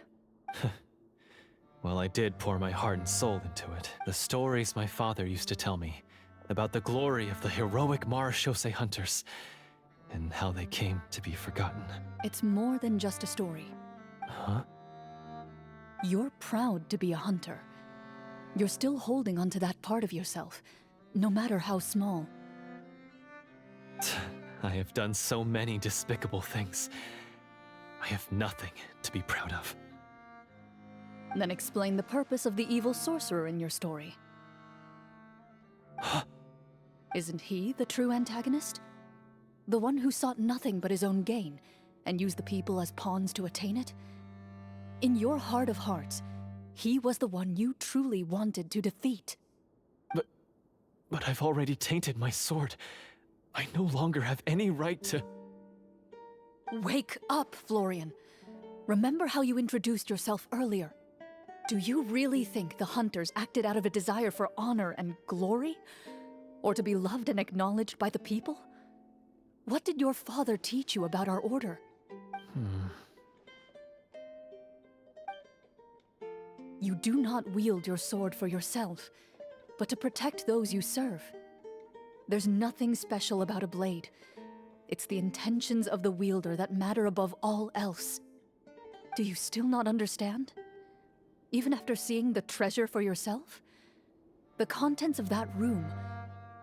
Well, I did pour my heart and soul into it. The stories my father used to tell me about the glory of the heroic Marashose hunters and how they came to be forgotten. It's more than just a story. Huh? You're proud to be a hunter. You're still holding onto that part of yourself, no matter how small. I have done so many despicable things. I have nothing to be proud of. Then explain the purpose of the evil sorcerer in your story. Isn't he the true antagonist? The one who sought nothing but his own gain, and use the people as pawns to attain it? In your heart of hearts, he was the one you truly wanted to defeat. But I've already tainted my sword. I no longer have any right to... Wake up, Florian. Remember how you introduced yourself earlier. Do you really think the hunters acted out of a desire for honor and glory? Or to be loved and acknowledged by the people? What did your father teach you about our order? You do not wield your sword for yourself, but to protect those you serve. There's nothing special about a blade. It's the intentions of the wielder that matter above all else. Do you still not understand? Even after seeing the treasure for yourself? The contents of that room,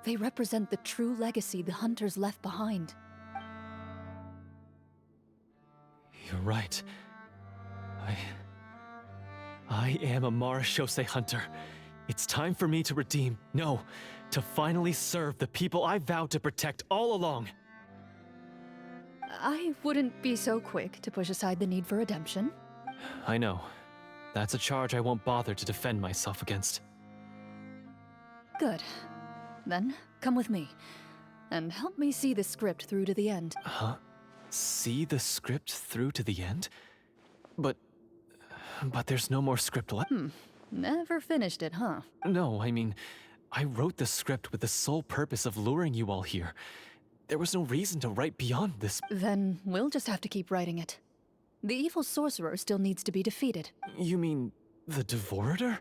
they represent the true legacy the hunters left behind. You're right. I am a Marashose hunter. It's time for me to redeem, no, to finally serve the people I vowed to protect all along. I wouldn't be so quick to push aside the need for redemption. I know. That's a charge I won't bother to defend myself against. Good. Then, come with me, and help me see the script through to the end. Huh? See the script through to the end? But there's no more script left. Never finished it, huh? No, I mean, I wrote the script with the sole purpose of luring you all here. There was no reason to write beyond this. Then we'll just have to keep writing it. The evil sorcerer still needs to be defeated. You mean the Devorator?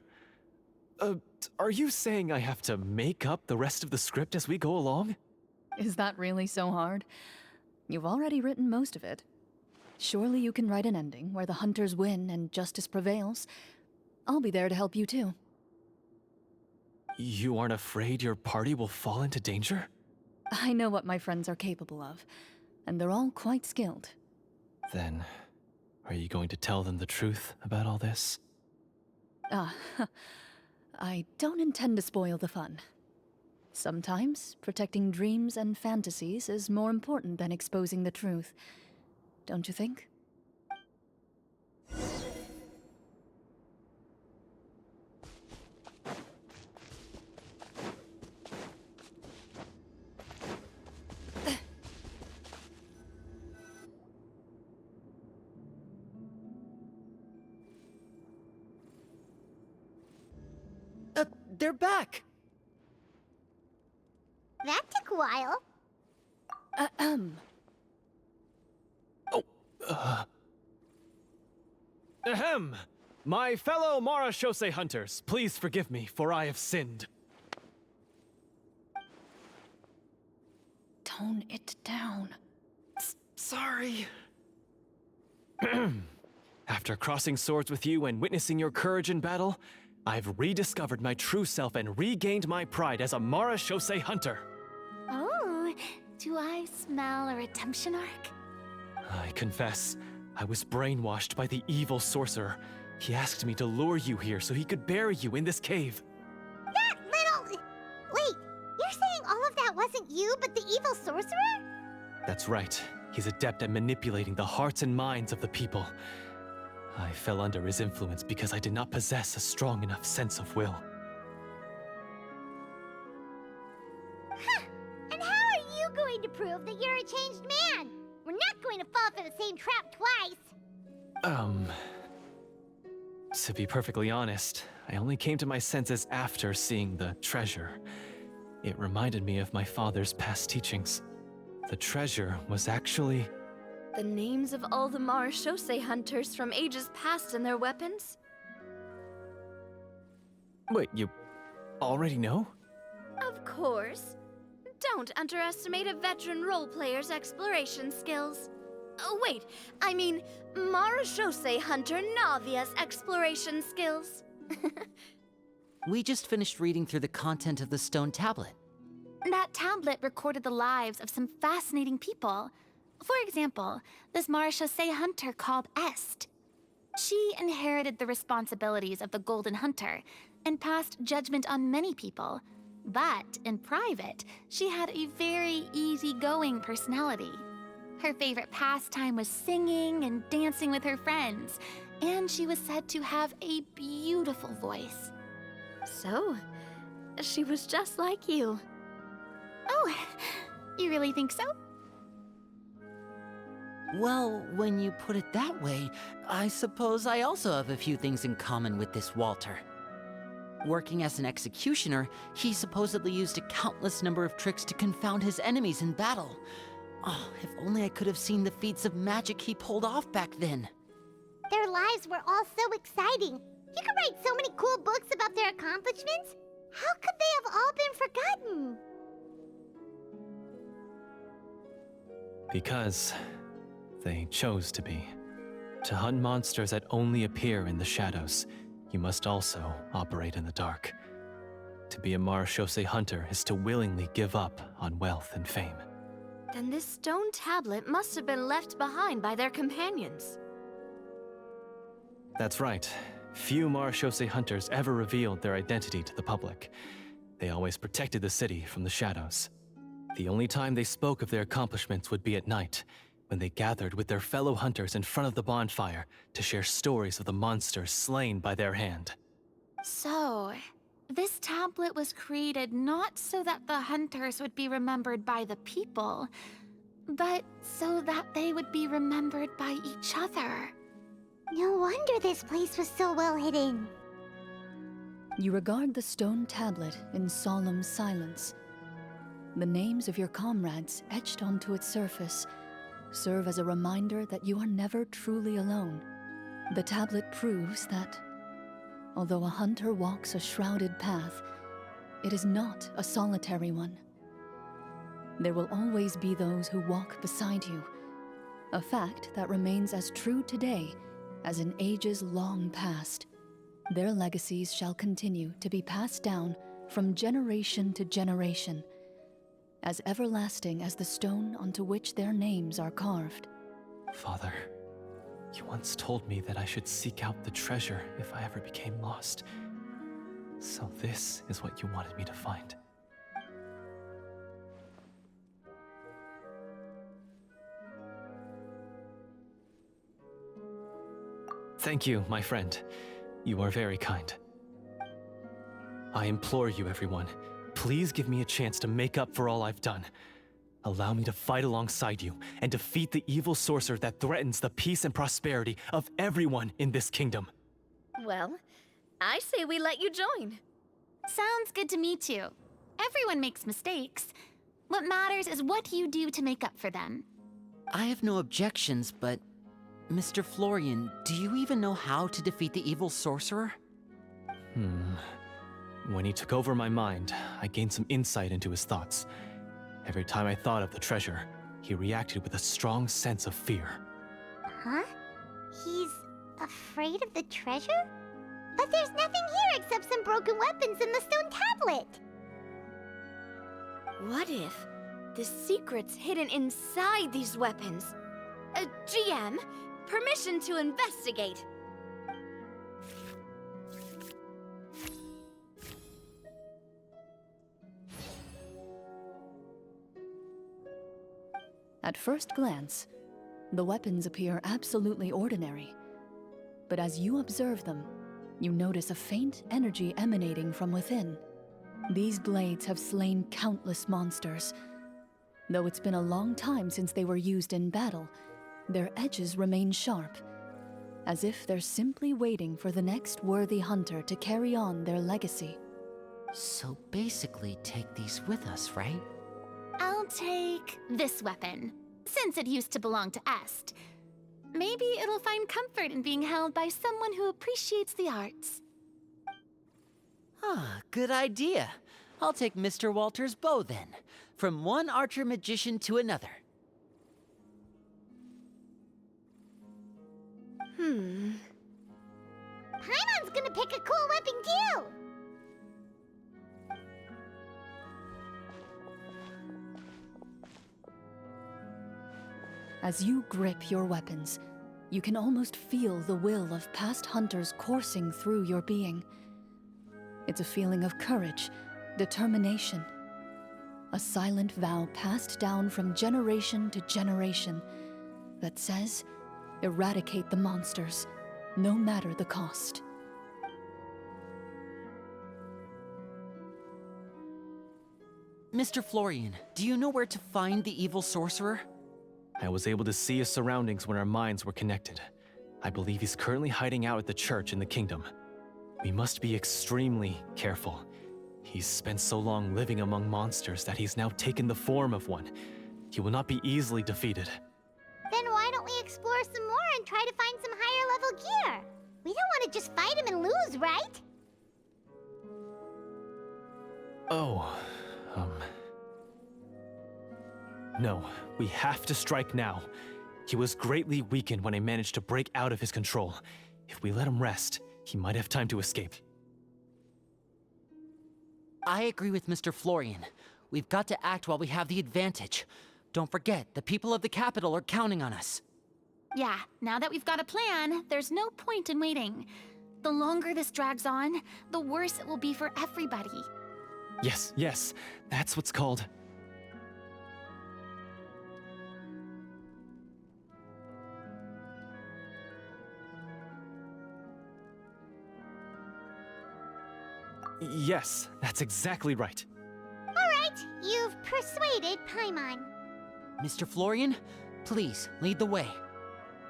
Are you saying I have to make up the rest of the script as we go along? Is that really so hard? You've already written most of it. Surely you can write an ending where the hunters win and justice prevails. I'll be there to help you too. You aren't afraid your party will fall into danger? I know what my friends are capable of, and they're all quite skilled. Then, are you going to tell them the truth about all this? I don't intend to spoil the fun. Sometimes, protecting dreams and fantasies is more important than exposing the truth. Don't you think? They're back! That took a while. Ahem! My fellow Marashose hunters, please forgive me, for I have sinned. Tone it down. Sorry. After crossing swords with you and witnessing your courage in battle, I've rediscovered my true self and regained my pride as a Marashose hunter. Oh, do I smell a redemption arc? I confess, I was brainwashed by the evil sorcerer. He asked me to lure you here so he could bury you in this cave. That little... Wait, you're saying all of that wasn't you, but the evil sorcerer? That's right. He's adept at manipulating the hearts and minds of the people. I fell under his influence because I did not possess a strong enough sense of will. Huh. And how are you going to prove that you're a changed man? We're not going to fall for the same trap twice. To be perfectly honest, I only came to my senses after seeing the treasure. It reminded me of my father's past teachings. The treasure was actually... The names of all the Marashose hunters from ages past and their weapons? Wait, you already know? Of course. Don't underestimate a veteran role player's exploration skills. Oh, wait, I mean Marashose hunter Navia's exploration skills. We just finished reading through the content of the stone tablet. That tablet recorded the lives of some fascinating people. For example, this Marashose hunter called Est. She inherited the responsibilities of the Golden Hunter and passed judgment on many people. But in private, she had a very easygoing personality. Her favorite pastime was singing and dancing with her friends, and she was said to have a beautiful voice. So, she was just like you. Oh, you really think so? Well, when you put it that way, I suppose I also have a few things in common with this Walter. Working as an executioner, he supposedly used a countless number of tricks to confound his enemies in battle. Oh, if only I could have seen the feats of magic he pulled off back then. Their lives were all so exciting. You could write so many cool books about their accomplishments. How could they have all been forgotten? Because they chose to be. To hunt monsters that only appear in the shadows, you must also operate in the dark. To be a marechaussee hunter is to willingly give up on wealth and fame. Then this stone tablet must have been left behind by their companions. That's right. Few marechaussee hunters ever revealed their identity to the public. They always protected the city from the shadows. The only time they spoke of their accomplishments would be at night, when they gathered with their fellow hunters in front of the bonfire to share stories of the monsters slain by their hand. So, this tablet was created not so that the hunters would be remembered by the people, but so that they would be remembered by each other. No wonder this place was so well hidden. You regard the stone tablet in solemn silence. The names of your comrades etched onto its surface serve as a reminder that you are never truly alone. The tablet proves that, although a hunter walks a shrouded path, it is not a solitary one. There will always be those who walk beside you, a fact that remains as true today as in ages long past. Their legacies shall continue to be passed down from generation to generation, as everlasting as the stone onto which their names are carved. Father, you once told me that I should seek out the treasure if I ever became lost. So this is what you wanted me to find. Thank you, my friend. You are very kind. I implore you, everyone, please give me a chance to make up for all I've done. Allow me to fight alongside you and defeat the evil sorcerer that threatens the peace and prosperity of everyone in this kingdom. Well, I say we let you join. Sounds good to me too. Everyone makes mistakes. What matters is what you do to make up for them. I have no objections, but Mr. Florian, do you even know how to defeat the evil sorcerer? When he took over my mind, I gained some insight into his thoughts. Every time I thought of the treasure, he reacted with a strong sense of fear. Huh? He's afraid of the treasure? But there's nothing here except some broken weapons and the stone tablet. What if the secret's hidden inside these weapons? GM, permission to investigate. At first glance, the weapons appear absolutely ordinary. But as you observe them, you notice a faint energy emanating from within. These blades have slain countless monsters. Though it's been a long time since they were used in battle, their edges remain sharp, as if they're simply waiting for the next worthy hunter to carry on their legacy. So basically take these with us, right? I'll take this weapon, since it used to belong to Est. Maybe it'll find comfort in being held by someone who appreciates the arts. Ah, good idea. I'll take Mr. Walter's bow then, from one archer magician to another. Paimon's gonna pick a cool weapon too! As you grip your weapons, you can almost feel the will of past hunters coursing through your being. It's a feeling of courage, determination, A silent vow passed down from generation to generation that says, eradicate the monsters, no matter the cost. Mr. Florian, do you know where to find the evil sorcerer? I was able to see his surroundings when our minds were connected. I believe he's currently hiding out at the church in the kingdom. We must be extremely careful. He's spent so long living among monsters that he's now taken the form of one. He will not be easily defeated. Then why don't we explore some more and try to find some higher level gear? We don't want to just fight him and lose, right? Oh, No, we have to strike now. He was greatly weakened when I managed to break out of his control. If we let him rest, he might have time to escape. I agree with Mr. Florian. We've got to act while we have the advantage. Don't forget, the people of the capital are counting on us. Yeah, now that we've got a plan, there's no point in waiting. The longer this drags on, the worse it will be for everybody. Yes, that's what's called... Yes, that's exactly right. All right, you've persuaded Paimon. Mr. Florian, please, lead the way.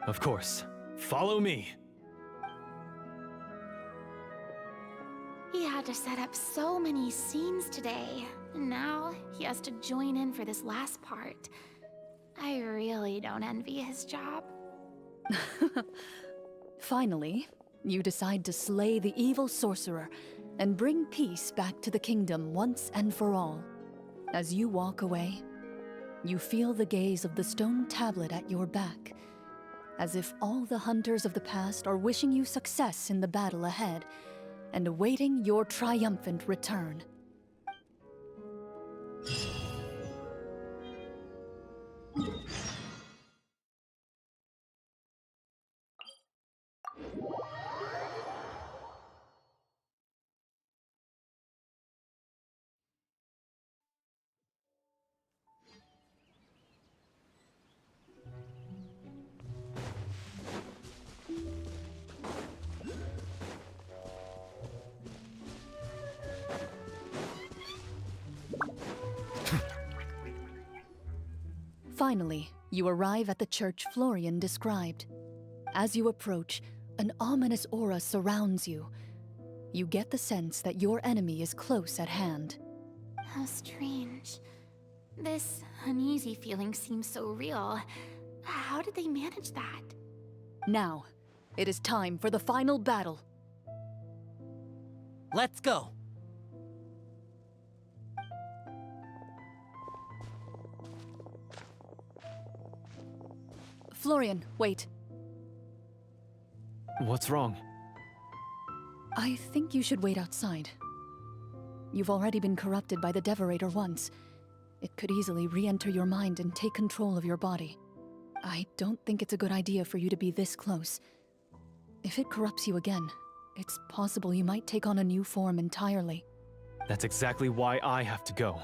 Of course. Follow me. He had to set up so many scenes today, and now he has to join in for this last part. I really don't envy his job. Finally, you decide to slay the evil sorcerer and bring peace back to the kingdom once and for all. As you walk away, you feel the gaze of the stone tablet at your back, as if all the hunters of the past are wishing you success in the battle ahead and awaiting your triumphant return. Finally, you arrive at the church Florian described. As you approach, an ominous aura surrounds you. You get the sense that your enemy is close at hand. How strange. This uneasy feeling seems so real. How did they manage that? Now, it is time for the final battle. Let's go! Florian, wait. What's wrong? I think you should wait outside. You've already been corrupted by the Devorator once. It could easily re-enter your mind and take control of your body. I don't think it's a good idea for you to be this close. If it corrupts you again, it's possible you might take on a new form entirely. That's exactly why I have to go.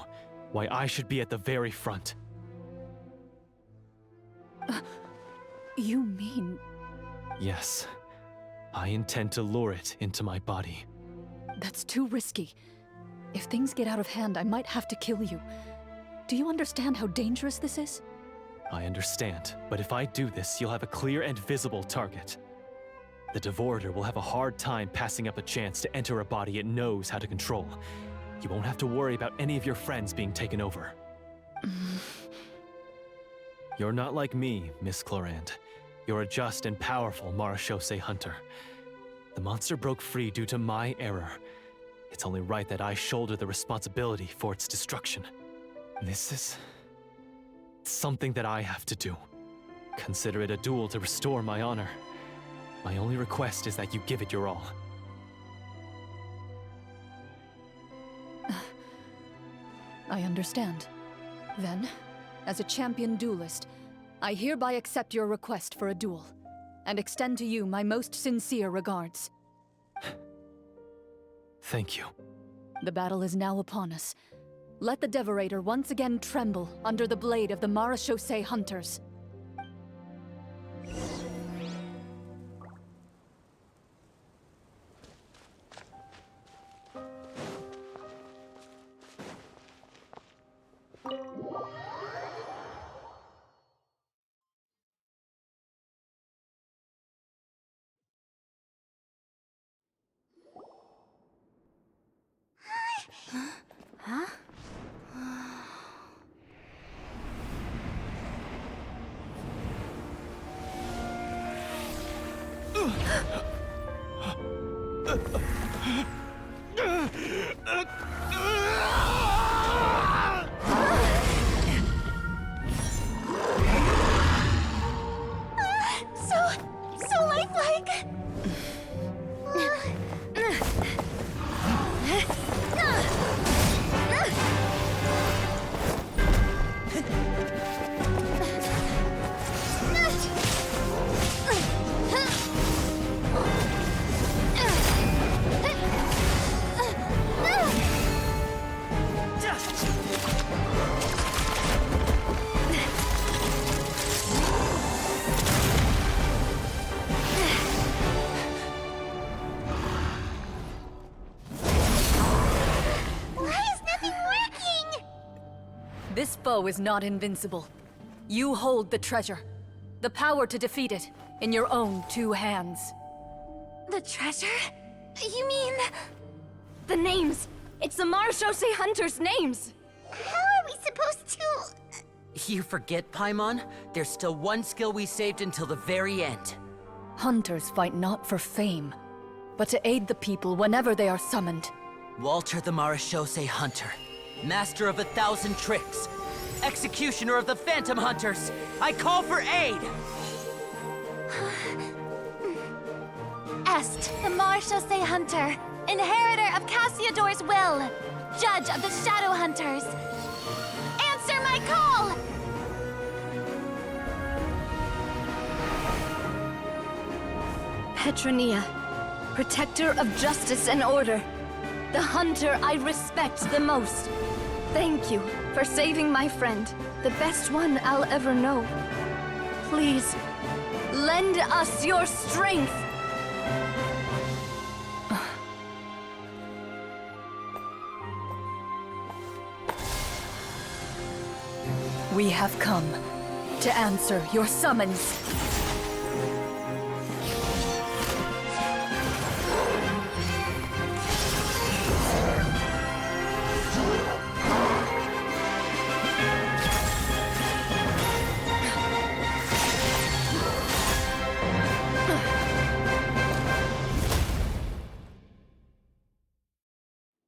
Why I should be at the very front. You mean... Yes. I intend to lure it into my body. That's too risky. If things get out of hand, I might have to kill you. Do you understand how dangerous this is? I understand, but if I do this, you'll have a clear and visible target. The Devorator will have a hard time passing up a chance to enter a body it knows how to control. You won't have to worry about any of your friends being taken over. You're not like me, Miss Klorand. You're a just and powerful Marashose hunter. The monster broke free due to my error. It's only right that I shoulder the responsibility for its destruction. This is... something that I have to do. Consider it a duel to restore my honor. My only request is that you give it your all. I understand. Then, as a champion duelist, I hereby accept your request for a duel, and extend to you my most sincere regards. Thank you. The battle is now upon us. Let the Devorator once again tremble under the blade of the Marechaussee hunters. So lifelike! This foe is not invincible. You hold the treasure. The power to defeat it in your own 2 hands. The treasure? You mean... The names! It's the Marechaussee hunters' names! How are we supposed to... You forget, Paimon? There's still one skill we saved until the very end. Hunters fight not for fame, but to aid the people whenever they are summoned. Walter the Marechaussee Hunter, master of 1,000 tricks, executioner of the Phantom Hunters, I call for aid! Est, the Marechaussee Hunter, inheritor of Cassiodor's will, judge of the Shadow Hunters. Answer my call! Petronia, protector of justice and order. The hunter I respect the most. Thank you for saving my friend, the best one I'll ever know. Please, lend us your strength! We have come to answer your summons.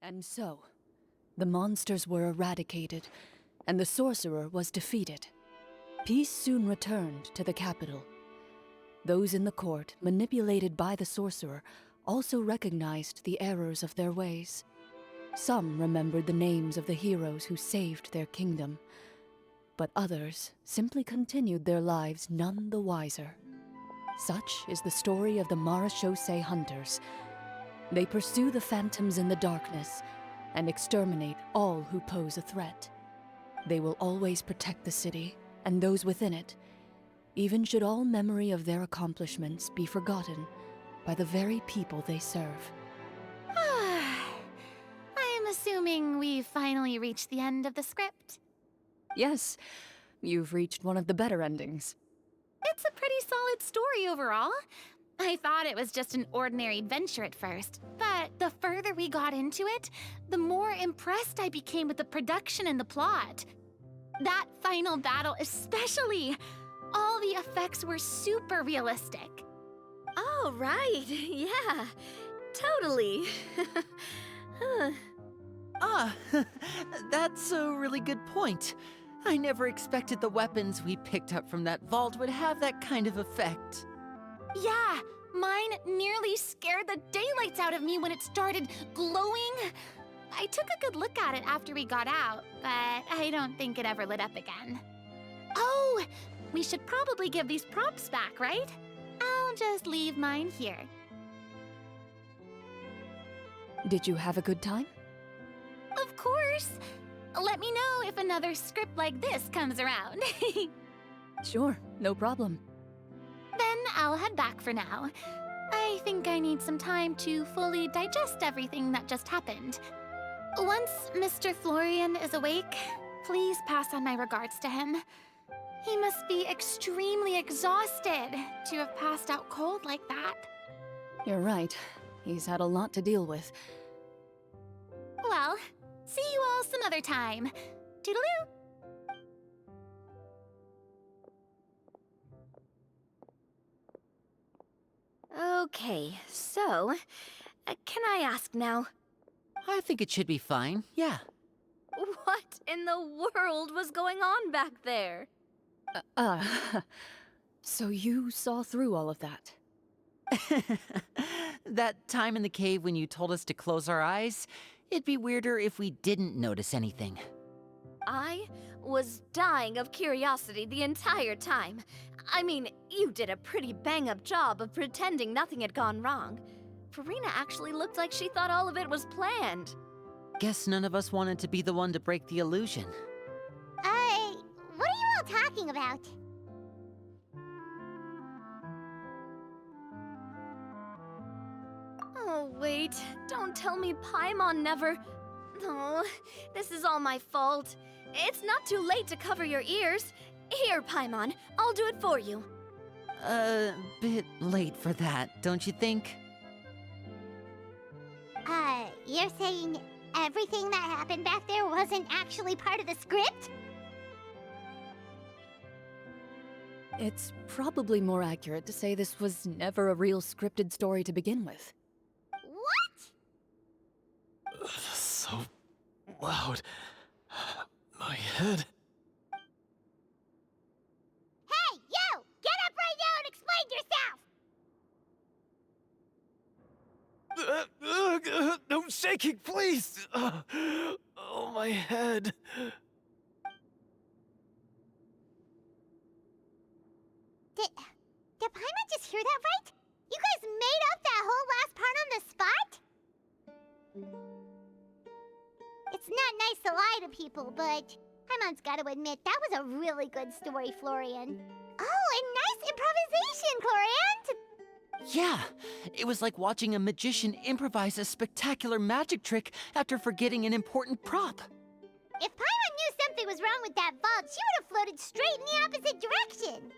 And so, the monsters were eradicated, and the sorcerer was defeated. Peace soon returned to the capital. Those in the court, manipulated by the sorcerer, also recognized the errors of their ways. Some remembered the names of the heroes who saved their kingdom, but others simply continued their lives none the wiser. Such is the story of the Marechaussee Hunters. They pursue the phantoms in the darkness and exterminate all who pose a threat. They will always protect the city and those within it, even should all memory of their accomplishments be forgotten by the very people they serve. I am assuming we've finally reached the end of the script. Yes, you've reached one of the better endings. It's a pretty solid story overall. I thought it was just an ordinary adventure at first, but the further we got into it, the more impressed I became with the production and the plot. That final battle especially! All the effects were super realistic. Oh, right. Yeah, totally. That's a really good point. I never expected the weapons we picked up from that vault would have that kind of effect. Yeah, mine nearly scared the daylights out of me when it started glowing. I took a good look at it after we got out, but I don't think it ever lit up again. Oh, we should probably give these props back, right? I'll just leave mine here. Did you have a good time? Of course. let me know if another script like this comes around. Sure, no problem. Then I'll head back for now. I think I need some time to fully digest everything that just happened. Once Mr. Florian is awake, please pass on my regards to him. He must be extremely exhausted to have passed out cold like that. You're right. He's had a lot to deal with. Well, see you all some other time. Toodaloo! Okay, so, can I ask now, I think it should be fine, yeah. what in the world was going on back there? So you saw through all of that? That time in the cave when you told us to close our eyes, it'd be weirder if we didn't notice anything. I was dying of curiosity the entire time. I mean, you did a pretty bang-up job of pretending nothing had gone wrong. Farina actually looked like she thought all of it was planned. Guess none of us wanted to be the one to break the illusion. What are you all talking about? Oh, wait. Don't tell me Paimon never... Oh, this is all my fault. It's not too late to cover your ears. Here, Paimon, I'll do it for you. Bit late for that, don't you think? You're saying everything that happened back there wasn't actually part of the script? It's probably more accurate to say this was never a real scripted story to begin with. What? So loud. My head. Hey, you! Get up right now and explain yourself! No shaking, please! Oh, my head. Did Paimon just hear that right? You guys made up that whole last part on the spot? It's not nice to lie to people, but Paimon's gotta admit, that was a really good story, Florian. Oh, and nice improvisation, Klorian! Yeah, it was like watching a magician improvise a spectacular magic trick after forgetting an important prop. If Paimon knew something was wrong with that vault, she would have floated straight in the opposite direction.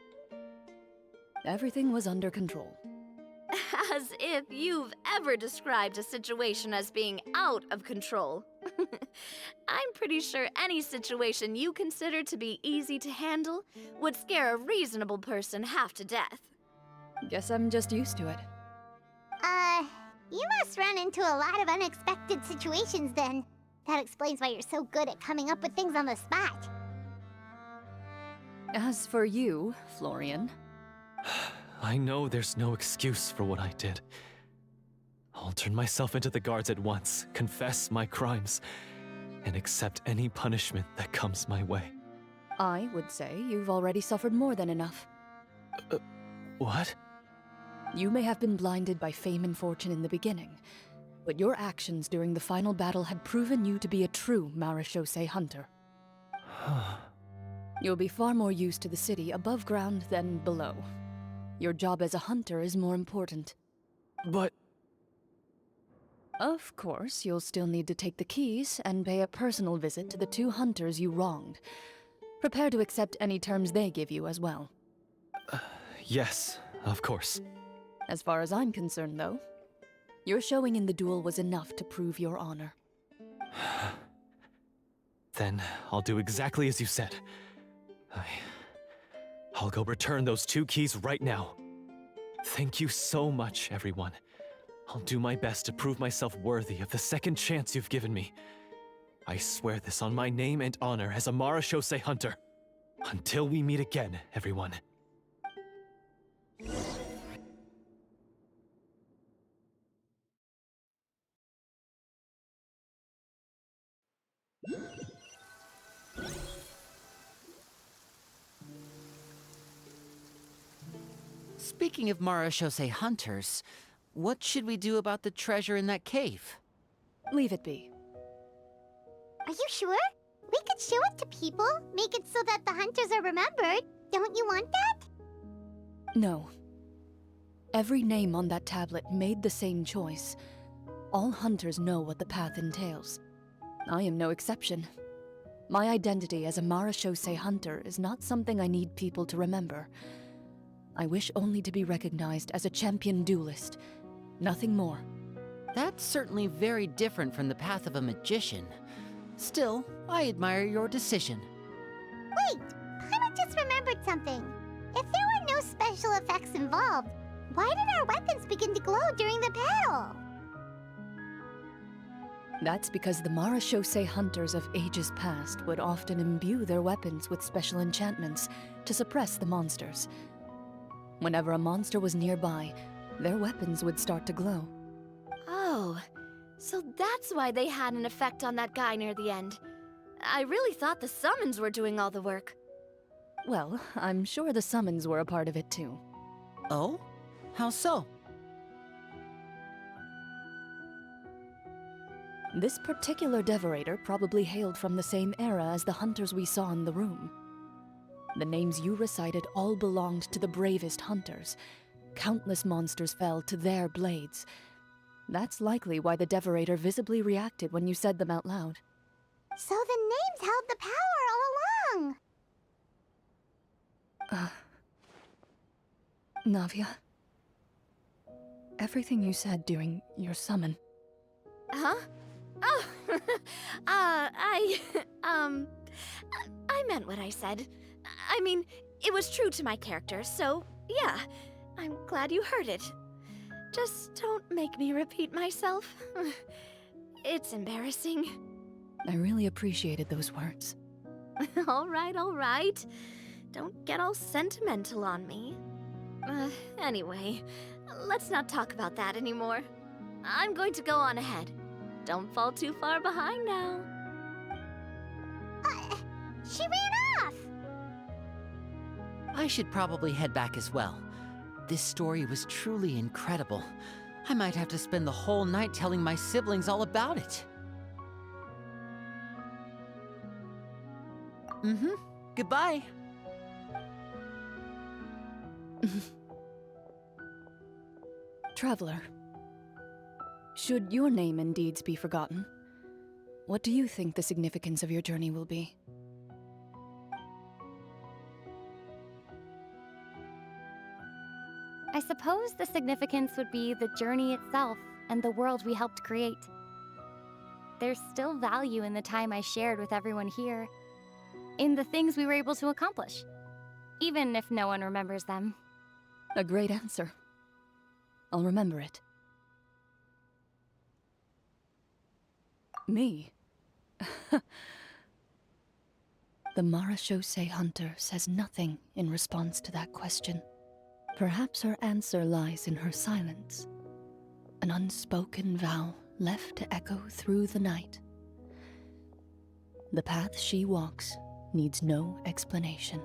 Everything was under control. As if you've ever described a situation as being out of control. I'm pretty sure any situation you consider to be easy to handle would scare a reasonable person half to death. Guess I'm just used to it. You must run into a lot of unexpected situations then. That explains why you're so good at coming up with things on the spot. As for you, Florian... I know there's no excuse for what I did. I'll turn myself into the guards at once, confess my crimes, and accept any punishment that comes my way. I would say you've already suffered more than enough. What? You may have been blinded by fame and fortune in the beginning, but your actions during the final battle had proven you to be a true Marechaussee hunter. You'll be far more used to the city above ground than below. Your job as a hunter is more important. But... Of course, you'll still need to take the keys and pay a personal visit to the 2 hunters you wronged. Prepare to accept any terms they give you as well. Yes, of course. As far as I'm concerned, though, your showing in the duel was enough to prove your honor. Then I'll do exactly as you said. I'll go return those 2 keys right now. Thank you so much, everyone. I'll do my best to prove myself worthy of the second chance you've given me. I swear this on my name and honor as a Marechaussee hunter. Until we meet again, everyone. Speaking of Marechaussee hunters, what should we do about the treasure in that cave? Leave it be. Are you sure? We could show it to people, make it so that the hunters are remembered. Don't you want that? No. Every name on that tablet made the same choice. All hunters know what the path entails. I am no exception. My identity as a Marashosei hunter is not something I need people to remember. I wish only to be recognized as a champion duelist. Nothing more. That's certainly very different from the path of a magician. Still, I admire your decision. Wait! Paimon just remembered something. If there were no special effects involved, why did our weapons begin to glow during the battle? That's because the Marashosei hunters of ages past would often imbue their weapons with special enchantments to suppress the monsters. Whenever a monster was nearby, their weapons would start to glow. Oh, so that's why they had an effect on that guy near the end. I really thought the summons were doing all the work. Well, I'm sure the summons were a part of it too. Oh? How so? This particular devorator probably hailed from the same era as the hunters we saw in the room. The names you recited all belonged to the bravest hunters. Countless monsters fell to their blades. That's likely why the devorator visibly reacted when you said them out loud. So the names held the power all along! Navia. Everything you said during your summon. Huh? Oh, I meant what I said. I mean, it was true to my character, so yeah, I'm glad you heard it. Just don't make me repeat myself. It's embarrassing. I really appreciated those words. All right. Don't get all sentimental on me. Anyway, let's not talk about that anymore. I'm going to go on ahead. Don't fall too far behind now. She ran off! I should probably head back as well. This story was truly incredible. I might have to spend the whole night telling my siblings all about it. Goodbye. Traveler, should your name and deeds be forgotten, what do you think the significance of your journey will be? I suppose the significance would be the journey itself and the world we helped create. There's still value in the time I shared with everyone here, in the things we were able to accomplish, even if no one remembers them. A great answer. I'll remember it. Me? The Marashosei hunter says nothing in response to that question. Perhaps her answer lies in her silence. An unspoken vow left to echo through the night. The path she walks needs no explanation.